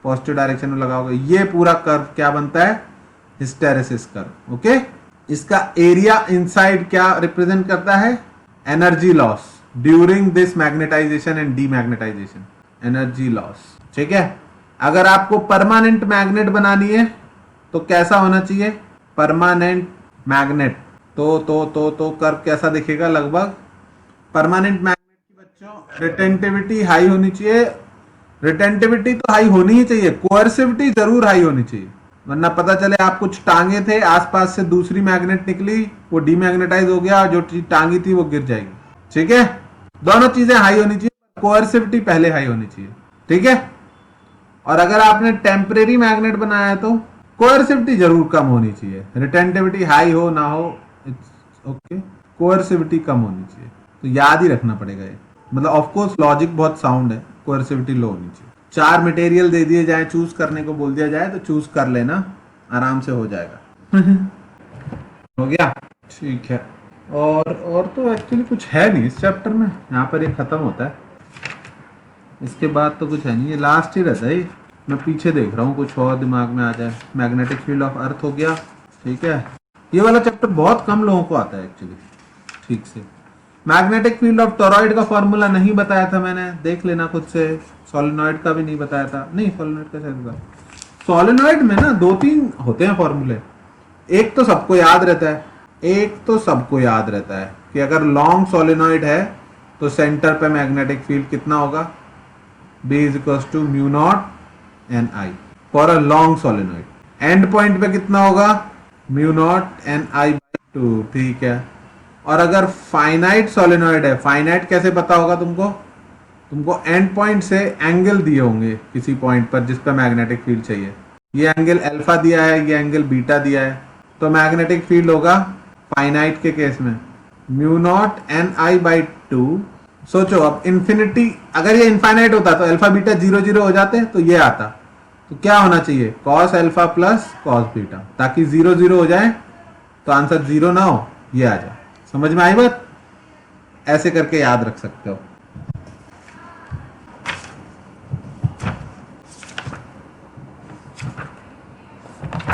पॉजिटिव डायरेक्शन में लगाओगे। ये पूरा कर्व क्या बनता है? Hysteresis curve. ओके, इसका एरिया इनसाइड क्या रिप्रेजेंट करता है? Energy loss during this magnetisation and demagnetisation, energy loss. ठीक है, अगर आपको परमानेंट मैग्नेट बनानी है तो कैसा होना चाहिए? परमानेंट मैग्नेट तो कर्व कैसा दिखेगा? लगभग परमानेंट मैग्नेट की बच्चों रिटेंटिविटी हाई होनी चाहिए। रिटेंटिविटी तो हाई होनी ही चाहिए, कोअर्सिविटी जरूर हाई होनी चाहिए, वरना पता चले आप कुछ टांगे थे, आसपास से दूसरी मैग्नेट निकली, वो डीमैग्नेटाइज हो गया, जो टांगी थी वो गिर जाएगी। ठीक है, दोनों चीजें हाई होनी चाहिए, कोअर्सिविटी पहले हाई होनी चाहिए। ठीक है, और अगर आपने टेम्परेरी मैग्नेट बनाया है तो कोअर्सिविटी जरूर कम होनी चाहिए। रिटेंटिविटी हाई हो ना हो, ओके, कोअर्सिविटी कम होनी चाहिए। तो याद ही रखना पड़ेगा ये, मतलब ऑफ कोर्स लॉजिक बहुत साउंड है, कोअर्सिविटी लो होनी चाहिए। 4 मटेरियल दे दिए जाए, चूज करने को बोल दिया जाए तो चूज कर लेना, आराम से हो जाएगा। हो गया, ठीक है। और तो एक्चुअली कुछ है नहीं इस चैप्टर में, यहाँ पर ये खत्म होता है, इसके बाद तो कुछ है नहीं, ये लास्ट ही रहता है। मैं पीछे देख रहा हूँ कुछ और दिमाग में आ जाए। मैग्नेटिक फील्ड ऑफ अर्थ हो गया। ठीक है, ये वाला चैप्टर बहुत कम लोगों को आता है एक्चुअली ठीक से। मैग्नेटिक फील्ड ऑफ टोरॉइड का फॉर्मूला नहीं बताया था मैंने, देख लेना खुद से। सोलेनॉइड का भी नहीं बताया था, नहीं सोलेनॉइड का शायद था। सोलेनॉइड में ना 2-3 होते हैं फॉर्मूले, एक तो सबको याद रहता है, कि अगर लॉन्ग सोलेनॉइड है तो सेंटर पे मैग्नेटिक फील्ड कितना होगा? B is equals to mu not an I for a long solenoid. And point पे कितना होगा? Mu not an I by 2। ठीक है, और अगर फाइनाइट सोलेनॉइड है, फाइनाइट कैसे पता होगा तुमको एंड पॉइंट से एंगल दिए होंगे किसी पॉइंट पर जिस पर मैग्नेटिक फील्ड चाहिए। ये एंगल अल्फा दिया है, ये एंगल बीटा दिया है, तो मैग्नेटिक फील्ड होगा फाइनाइट के केस में mu not an I by 2। सोचो अब इन्फिनिटी, अगर ये इनफाइनाइट होता तो अल्फा बीटा 0-0 हो जाते तो ये आता, तो क्या होना चाहिए? Cos alpha plus cos beta, ताकि 0-0 हो जाए तो आंसर 0 ना हो, ये आ जाए। समझ में आई बात? ऐसे करके याद रख सकते हो।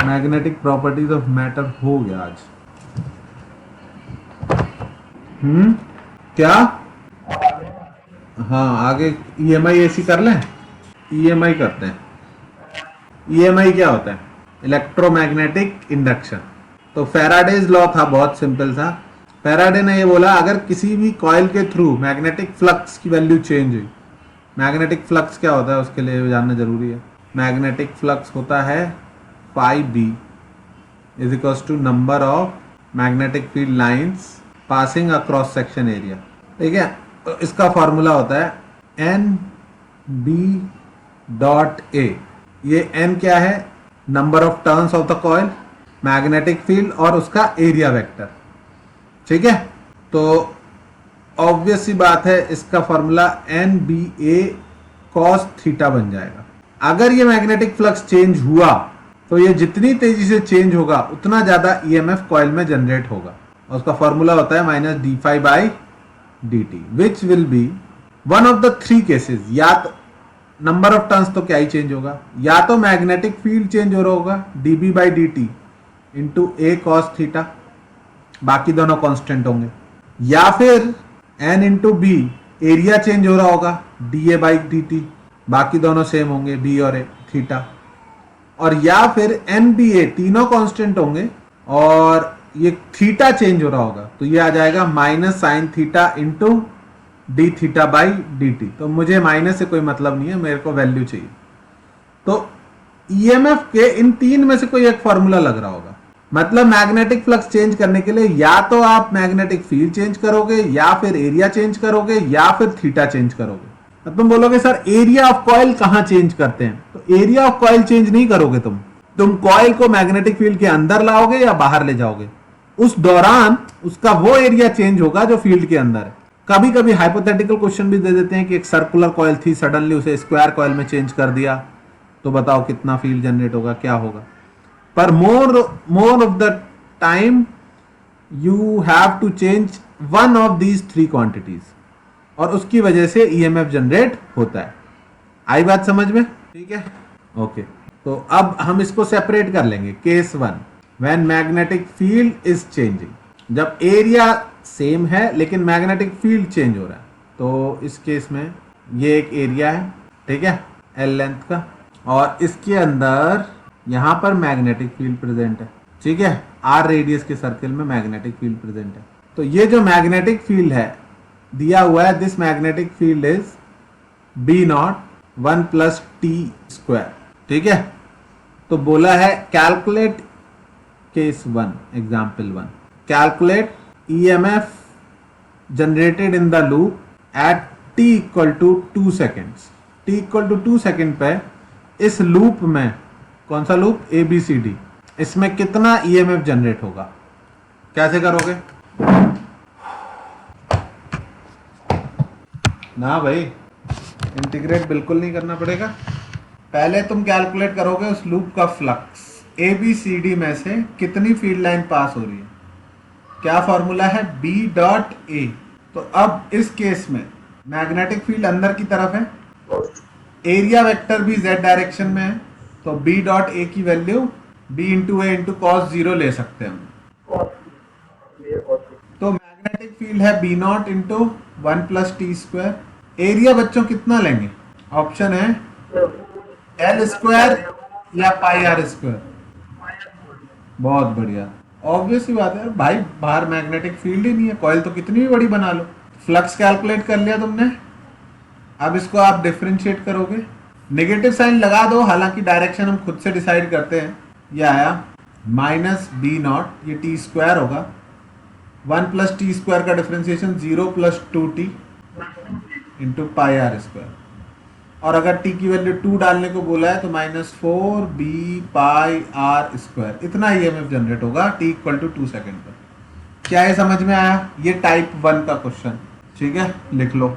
मैग्नेटिक प्रॉपर्टीज ऑफ मैटर हो गया आज। क्या? हाँ, आगे EMI ऐसी कर लें। EMI करते हैं। EMI क्या होता है? Electromagnetic induction. तो फैराडेज लॉ था, बहुत सिंपल सा। फैराडे ने ये बोला अगर किसी भी कॉइल के थ्रू मैग्नेटिक फ्लक्स की वैल्यू चेंज हुई, मैग्नेटिक फ्लक्स क्या होता है उसके लिए जानना जरूरी है। मैग्नेटिक फ्लक्स होता है phi b is equals to number of magnetic field lines passing across section area. ठीक है, तो इसका फॉर्मूला होता है एन बी डॉट ए। ये एन क्या है? Number of turns of the coil, magnetic field और उसका एरिया वेक्टर। ठीक है, तो ऑब्वियस सी बात है इसका फॉर्मूला एन बी ए कॉस थीटा बन जाएगा। अगर ये मैग्नेटिक फ्लक्स चेंज हुआ तो ये जितनी तेजी से चेंज होगा उतना ज्यादा ईएमएफ कॉइल में जनरेट होगा, और उसका फॉर्मूला होता है minus D phi by D T, which will be one of the three cases, या तो नंबर ऑफ टर्न्स तो क्या ही चेंज होगा, या तो मैग्नेटिक फील्ड चेंज हो रहा होगा dB by D T into A cos theta, बाकी दोनों कांस्टेंट होंगे, या फिर n into B area change हो रहा होगा D A by D T, बाकी दोनों सेम होंगे बी और ए थीटा, और या फिर एन बी ए तीनों कांस्टेंट होंगे और ये थीटा चेंज हो रहा होगा, तो ये आ जाएगा minus sine theta into D theta by D T. तो मुझे माइनस से कोई मतलब नहीं है, मेरे को वैल्यू चाहिए। तो ईएमएफ के इन तीन में से कोई एक फॉर्मूला लग रहा होगा, मतलब मैग्नेटिक फ्लक्स चेंज करने के लिए या तो आप मैग्नेटिक फील्ड चेंज करोगे, या फिर एरिया चेंज करोगे, या फिर थीटा चेंज करोगे। तो तुम बोलोगे सर एरिया ऑफ कॉइल कहां चेंज करते हैं, तो एरिया ऑफ कॉइल चेंज नहीं करोगे तुम कॉइल को मैग्नेटिक फील्ड के अंदर लाओगे या बाहर ले जाओगे, उस दौरान उसका वो एरिया चेंज होगा जो फील्ड के अंदर है। कभी कभी हाइपोथेटिकल क्वेश्चन भी दे देते हैं कि एक सर्कुलर कॉइल थी, सडनली उसे स्क्वायर कॉइल में चेंज कर दिया, तो बताओ कितना फील्ड जनरेट होगा, क्या होगा। पर more of the time you have to change one of these three quantities, और उसकी वजह से ईएमएफ जनरेट होता है। आई बात समझ में? ठीक है, ओके। तो अब हम इसको सेपरेट कर लेंगे। Case one, when magnetic field is changing, जब एरिया सेम है लेकिन मैग्नेटिक फील्ड चेंज हो रहा है, तो इस केस में ये एक एरिया है, ठीक है, एल लेंथ का, और इसके अंदर यहां पर मैग्नेटिक फील्ड प्रेजेंट है, ठीक है, आर रेडियस के सर्कल में मैग्नेटिक फील्ड प्रेजेंट है। तो ये जो मैग्नेटिक फील्ड है दिया हुआ है, this magnetic field is B naught 1 plus T square, ठीक है। तो बोला है calculate case one, example one, calculate EMF generated in the loop at t equal to 2 seconds. t equal to 2 second पे इस लूप में, कौन सा लूप, ABCD, इसमें कितना ईएमएफ जनरेट होगा। कैसे करोगे ना भाई, इंटीग्रेट बिल्कुल नहीं करना पड़ेगा। पहले तुम कैलकुलेट करोगे उस लूप का फ्लक्स, ABCD में से कितनी फील्ड लाइन पास हो रही है। क्या फॉर्मूला है, B डॉट A। तो अब इस केस में मैग्नेटिक फील्ड अंदर की तरफ है, एरिया वेक्टर भी z डायरेक्शन में है, तो B डॉट A की value B into A into cos 0 ले सकते हैं हम। तो मैग्नेटिक फील्ड है B not into 1 plus T square. Area बच्चों कितना लेंगे, ऑप्शन है L स्क्वायर या पाई आर स्क्वायर। बहुत बढ़िया, ऑब्वियस ही बात है भाई, बाहर मैग्नेटिक फील्ड ही नहीं है, कॉइल तो कितनी भी बड़ी बना लो। फ्लक्स कैलकुलेट कर लिया तुमने, अब इसको आप डिफरेंशिएट करोगे, नेगेटिव साइन लगा दो, हालांकि डायरेक्शन हम खुद से डिसाइड करते हैं। ये आया माइनस बी नॉट, ये टी स्क्वायर होगा, 1 प्लस टी स्क्वायर का differentiation 0 plus 2t into pi R square, और अगर t की वैल्यू 2 डालने को बोला है तो -4 बी पाई आर स्क्वायर, इतना ईएमएफ जनरेट होगा t इक्वल टू 2 सेकेंड पर। क्या ये समझ में आया? ये टाइप 1 का क्वेश्चन, ठीक है, लिख लो।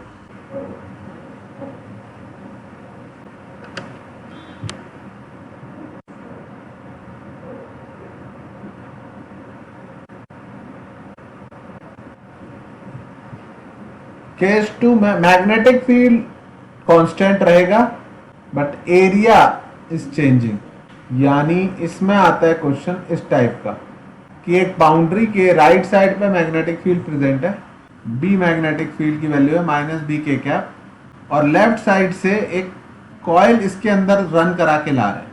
केस 2 में मैग्नेटिक फील्ड कांस्टेंट रहेगा बट एरिया इज चेंजिंग, यानी इसमें आता है क्वेश्चन इस टाइप का कि एक बाउंड्री के राइट साइड पे मैग्नेटिक फील्ड प्रेजेंट है, बी मैग्नेटिक फील्ड की वैल्यू है -b के कैप, और लेफ्ट साइड से एक कॉइल इसके अंदर रन करा के ला रहे हैं।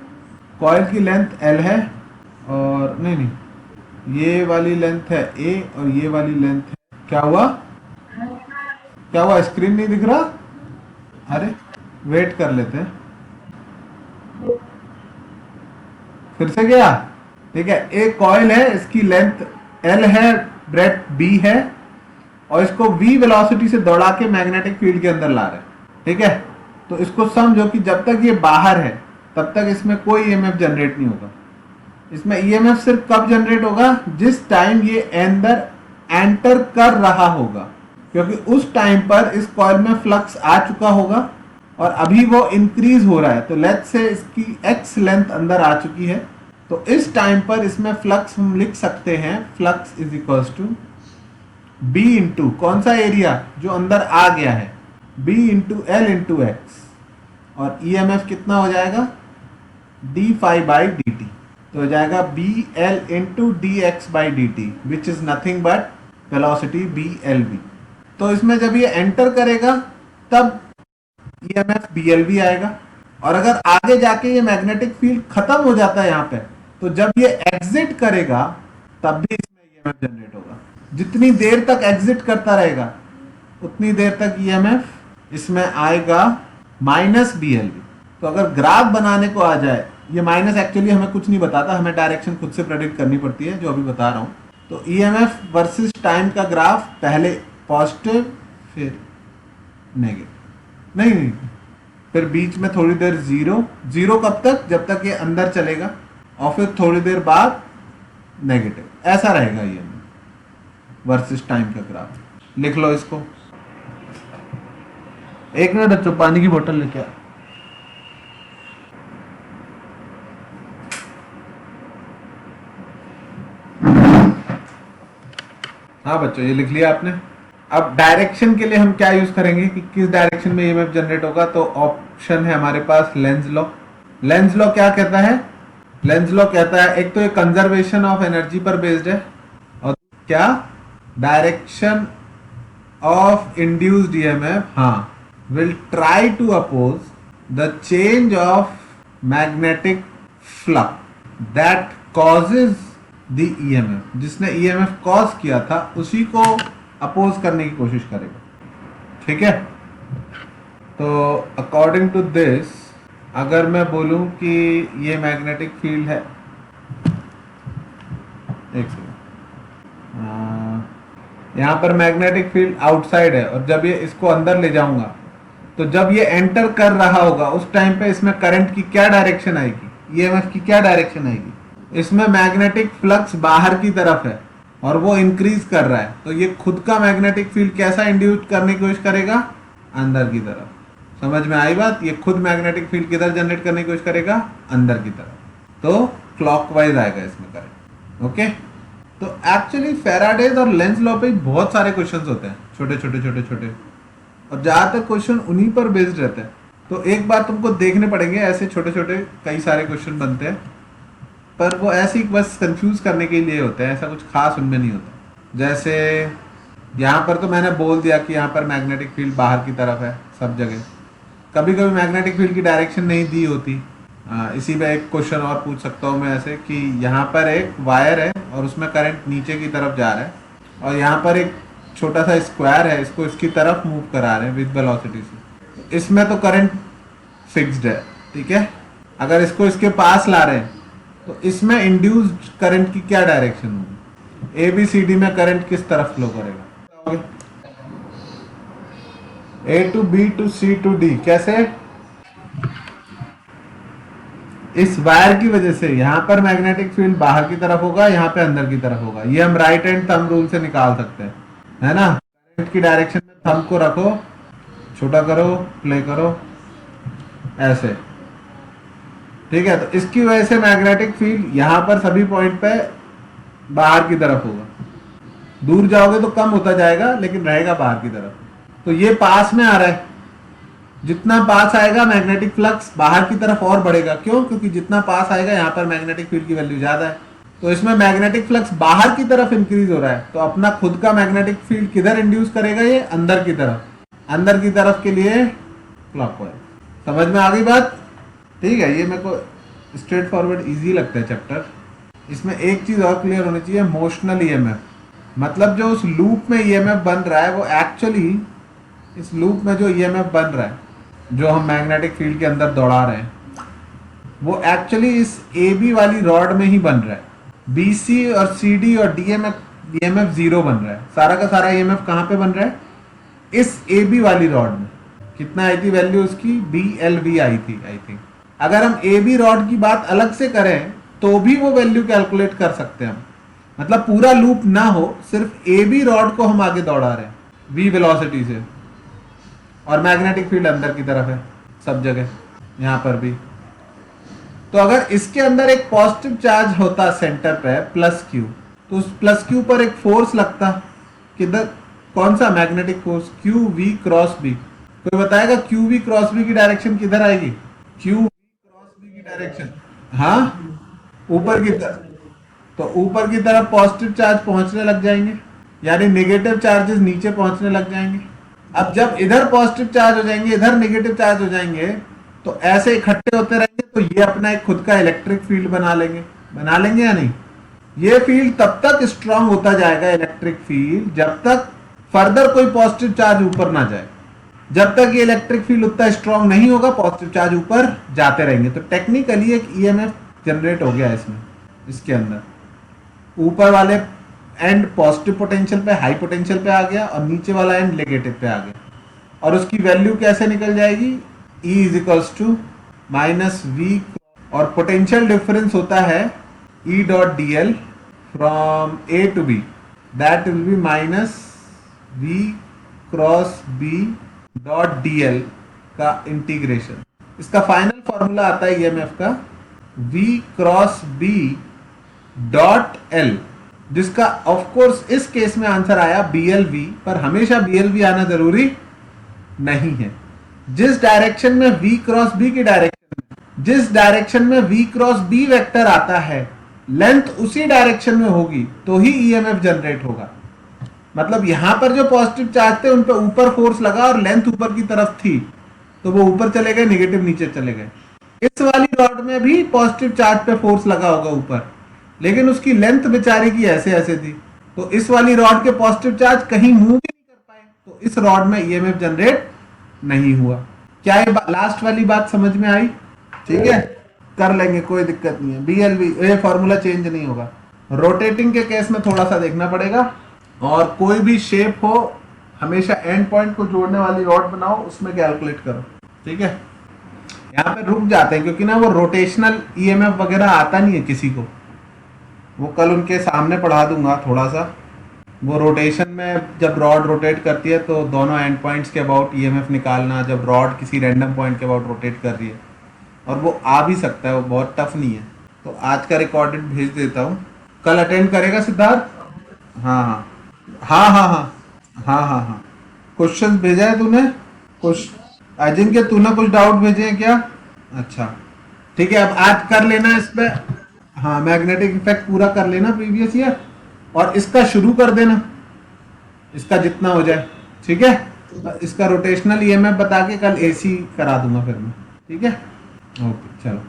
कॉइल की लेंथ L है, और नहीं ये वाली लेंथ है A और ये वाली लेंथ है, क्या हुआ, स्क्रीन नहीं दिख रहा? अरे वेट कर लेते हैं, फिर से गया, ठीक है। एक कॉइल है, इसकी लेंथ L है, ब्रेथ B है, और इसको V वेलोसिटी से दौड़ा के मैग्नेटिक फील्ड के अंदर ला रहे हैं, ठीक है। तो इसको समझो कि जब तक ये बाहर है तब तक इसमें कोई ईएमएफ जनरेट नहीं होगा। इसमें ईएमएफ सिर्फ कब जनरेट होगा, जिस टाइम ये अंदर एंटर कर रहा होगा, क्योंकि उस टाइम पर इस कॉइल में फ्लक्स आ चुका होगा और अभी वो इंक्रीज हो रहा है। तो लेट्स से इसकी x लेंथ अंदर आ चुकी है, तो इस टाइम पर इसमें फ्लक्स हम लिख सकते हैं, flux is equals to B into कौन सा एरिया, जो अंदर आ गया है, B into L into X, और EMF कितना हो जाएगा D phi by D T, तो हो जाएगा B L into D X by D T which is nothing but velocity B L B. तो इसमें जब ये एंटर करेगा तब EMF BLV आएगा, और अगर आगे जाके ये मैग्नेटिक फील्ड खत्म हो जाता है यहाँ पे, तो जब ये एग्जिट करेगा तब भी इसमें EMF जनरेट होगा। जितनी देर तक एग्जिट करता रहेगा उतनी देर तक EMF इसमें आएगा माइनस BLV। तो अगर ग्राफ बनाने को आ जाए, ये माइनस एक्चुअली हमें कुछ नहीं बताता, हमें डायरेक्शन खुद से प्रेडिक्ट करनी पड़ती है जो अभी बता रहा हूँ। तो EMF वर्सेस टाइम का ग्राफ पहले पॉजिटिव फिर नेगेटिव, नहीं फिर बीच में थोड़ी देर जीरो, जीरो कब तक, जब तक ये अंदर चलेगा, और फिर थोड़ी देर बाद नेगेटिव, ऐसा रहेगा ये वर्सेस टाइम का ग्राफ। लिख लो इसको। एक मिनट बच्चों, पानी की बोतल लेके आ। हाँ बच्चों, ये लिख लिया आपने। अब डायरेक्शन के लिए हम क्या यूज करेंगे कि किस डायरेक्शन में EMF जनरेट होगा, तो ऑप्शन है हमारे पास लेंज लॉ। लेंज लॉ क्या कहता है, लेंज लॉ कहता है एक तो ये कंजर्वेशन ऑफ एनर्जी पर बेस्ड है, और क्या डायरेक्शन ऑफ इंड्यूस्ड EMF हाँ will try to oppose the change of magnetic flux that causes the EMF। जिसने EMF कॉज किया था उसी को अपोज करने की कोशिश करेगा। ठीक है, तो अकॉर्डिंग टू दिस अगर मैं बोलूं कि ये मैग्नेटिक फील्ड है, एक सेकंड, यहां पर मैग्नेटिक फील्ड आउटसाइड है, और जब ये इसको अंदर ले जाऊंगा तो जब ये एंटर कर रहा होगा उस टाइम पे इसमें करंट की क्या डायरेक्शन आएगी, EMF की क्या डायरेक्शन आएगी, इसमें मैग्नेटिक फ्लक्स बाहर की तरफ है और वो इंक्रीज कर रहा है, तो ये खुद का मैग्नेटिक फील्ड कैसा इंड्यूस करने की कोशिश करेगा, अंदर की तरफ। समझ में आई बात, ये खुद मैग्नेटिक फील्ड किधर जनरेट करने की कोशिश करेगा, अंदर की तरफ, तो क्लॉकवाइज आएगा इसमें करंट। ओके, तो एक्चुअली फैराडेज और लेंज लॉ पे बहुत सारे क्वेश्चंस होते हैं, छोटे छोटे छोटे छोटे, और ज्यादातर क्वेश्चन उन्हीं पर बेस्ड रहते हैं। तो एक बार तुमको देखने पड़ेंगे, ऐसे छोटे छोटे कई सारे क्वेश्चन बनते हैं, पर वो ऐसे ही बस कंफ्यूज करने के लिए होते हैं, ऐसा कुछ खास उनमें नहीं होता। जैसे यहाँ पर तो मैंने बोल दिया कि यहाँ पर मैग्नेटिक फील्ड बाहर की तरफ है सब जगह, कभी कभी मैग्नेटिक फील्ड की डायरेक्शन नहीं दी होती। इसी में एक क्वेश्चन और पूछ सकता हूँ मैं ऐसे कि यहाँ पर एक वायर है और उसमें करंट नीचे की तरफ जा रहा है, और यहाँ पर एक छोटा सा स्क्वायर है, इसको इसकी तरफ मूव करा रहे हैं विद वेलोसिटी से, इसमें तो करंट फिक्स्ड है। ठीक है, अगर इसको इसके पास ला रहे हैं तो इसमें इंड्यूस्ड करंट की क्या डायरेक्शन होगी, ABCD में करंट किस तरफ फ्लो करेगा, A to B to C to D, कैसे, इस वायर की वजह से यहाँ पर मैग्नेटिक फील्ड बाहर की तरफ होगा, यहाँ पे अंदर की तरफ होगा। ये हम राइट हैंड थंब रूल से निकाल सकते हैं, है ना। करंट की डायरेक्शन में थंब को रखो, छोटा करो, प्ले करो, ऐसे। ठीक है, तो इसकी वजह से मैग्नेटिक फील्ड यहाँ पर सभी पॉइंट पे बाहर की तरफ होगा, दूर जाओगे तो कम होता जाएगा लेकिन रहेगा बाहर की तरफ। तो ये पास में आ रहा है, जितना पास आएगा मैग्नेटिक फ्लक्स बाहर की तरफ और बढ़ेगा। क्यों, क्योंकि जितना पास आएगा यहाँ पर मैग्नेटिक फील्ड की वैल्यू ज्यादा है, तो इसमें मैग्नेटिक फ्लक्स बाहर की तरफ इंक्रीज हो रहा है, तो अपना खुद का मैग्नेटिक फील्ड किधर इंड्यूस करेगा, ये अंदर की तरफ। अंदर की तरफ के लिए क्लॉकवाइज। समझ में आ गई बात। ठीक है, ये मेरे को स्ट्रेट फॉरवर्ड इजी लगता है चैप्टर। इसमें एक चीज और क्लियर होनी चाहिए, मोशनल EMF, मतलब जो उस लूप में EMF बन रहा है वो एक्चुअली इस लूप में जो EMF बन रहा है, जो हम मैग्नेटिक फील्ड के अंदर दौड़ा रहे हैं, वो एक्चुअली इस AB वाली रॉड में ही बन रहा है। BC और CD और EMF जीरो बन रहा है, सारा का सारा EMF कहाँ पे बन रहा है, इस AB वाली रॉड में। कितना आई थी वैल्यू उसकी, BLV आई थी आई थिंक। अगर हम AB रॉड की बात अलग से करें तो भी वो वैल्यू कैलकुलेट कर सकते हैं हम, मतलब पूरा लूप ना हो, सिर्फ AB रॉड को हम आगे दौड़ा रहे हैं V वेलोसिटी से, और मैग्नेटिक फील्ड अंदर की तरफ है सब जगह, यहाँ पर भी। तो अगर इसके अंदर एक पॉजिटिव चार्ज होता सेंटर पे +Q, तो उस +Q पर एक फोर्स लगता, किधर, कौन सा, magnetic force QV cross B। कोई बताएगा क्यू वी क्रॉस बी की डायरेक्शन किधर आएगी? क्यू वी क्रॉस बी की डायरेक्शन, हाँ, ऊपर की तरफ। तो ऊपर की तरफ पॉजिटिव चार्ज पहुंचने लग जाएंगे, यानी नेगेटिव चार्जेस नीचे पहुंचने लग जाएंगे। अब जब इधर पॉजिटिव चार्ज हो जाएंगे, इधर नेगेटिव चार्ज हो जाएंगे, तो ऐसे इकट्ठे होते रहेंगे, तो ये अपना एक खुद का इलेक्ट्रिक फील्ड बना लेंगे या नहीं? ये फील्ड तब तक स्ट्रांग होता जाएगा, इलेक्ट्रिक फील्ड, जब तक फर्दर कोई पॉजिटिव चार्ज ऊपर ना जाए। जब तक ये इलेक्ट्रिक फील्ड उतना स्ट्रांग नहीं होगा, पॉजिटिव चार्ज ऊपर जाते रहेंगे। तो टेक्निकली एक ईएमएफ जनरेट हो गया इसमें, इसके अंदर ऊपर वाले एंड पॉजिटिव पोटेंशियल पे, हाई पोटेंशियल पे आ गया, और नीचे वाला एंड नेगेटिव पे आ गया। और उसकी वैल्यू कैसे निकल जाएगी? E is equals to minus V, और पोटेंशियल डिफरेंस होता है E dot D L from A to B, that will be minus V cross B dot D L का इंटीग्रेशन। इसका फाइनल फॉर्मूला आता है ईएमएफ का V cross B dot L, जिसका ऑफ कोर्स इस केस में आंसर आया BLV, पर हमेशा BLV आना जरूरी नहीं है। जिस डायरेक्शन में V क्रॉस बी की डायरेक्शन में, जिस डायरेक्शन में V क्रॉस बी वेक्टर आता है, लेंथ उसी डायरेक्शन में होगी तो ही ईएमएफ जनरेट होगा। मतलब यहां पर जो पॉजिटिव चार्ज थे उन पर ऊपर फोर्स लगा और लेंथ ऊपर की तरफ थी, तो वो ऊपर चले गए, नेगेटिव नीचे चले गए। इस वाली रॉड में भी पॉजिटिव चार्ज पे फोर्स लगा होगा ऊपर, लेकिन उसकी लेंथ बेचारे की ऐसे ऐसे थी, तो इस वाली रॉड के पॉजिटिव चार्ज कहीं मूव भी नहीं कर पाए, तो इस रॉड में ईएमएफ जनरेट नहीं हुआ। क्या ये लास्ट वाली बात समझ में आई? ठीक है, कर लेंगे, कोई दिक्कत नहीं है। BLV ये फॉर्मूला चेंज नहीं होगा। रोटेटिंग के केस में थोड़ा सा देखना पड़ेगा, और कोई भी शेप हो हमेशा एंड पॉइंट को जोड़ने वाली रॉड बनाओ, उसमें कैलकुलेट करो। ठीक है, यहाँ पे रुक जाते हैं क्योंकि ना वो रोटेशनल ईएमएफ वगैरह आता नहीं है किसी को। वो कल उनके सामने पढ़ा दूंगा थोड़ा सा। वो रोटेशन में जब रॉड रोटेट करती है तो दोनों एंड पॉइंट्स के अबाउट ईएमएफ निकालना, जब रॉड किसी रैंडम पॉइंट के अबाउट रोटेट कर रही है, और वो आ भी सकता है, वो बहुत टफ नहीं है। तो आज का रिकॉर्डेड भेज देता हूँ, कल अटेंड करेगा सिद्धार्थ? हाँ हाँ हाँ हाँ हाँ हाँ हाँ हाँ। क्वेश्चन भेजा है तूने? कुछ अजिंक्य तूने कुछ डाउट भेजे हैं क्या? अच्छा ठीक है, अब आज कर लेना इस पे। हाँ, मैग्नेटिक इफेक्ट पूरा कर लेना प्रीवियस ईयर, और इसका शुरू कर देना, इसका जितना हो जाए। ठीक है, इसका रोटेशनल ईएमएफ बता के कल एसी करा दूंगा फिर मैं। ठीक है, ओके चलो।